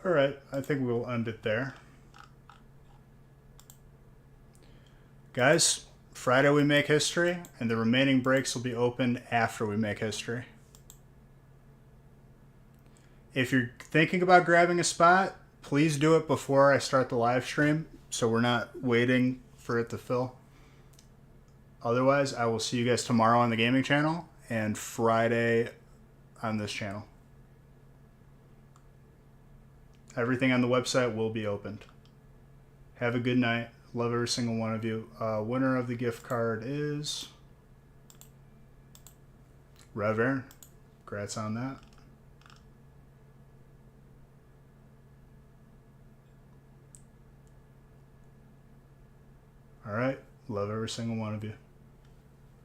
All right, I think we'll end it there. Guys, Friday we make history, and the remaining breaks will be opened after we make history. If you're thinking about grabbing a spot, please do it before I start the live stream so we're not waiting for it to fill. Otherwise, I will see you guys tomorrow on the gaming channel and Friday on this channel. Everything on the website will be opened. Have a good night. Love every single one of you. Winner of the gift card is Rev Aaron. Congrats on that. All right. Love every single one of you.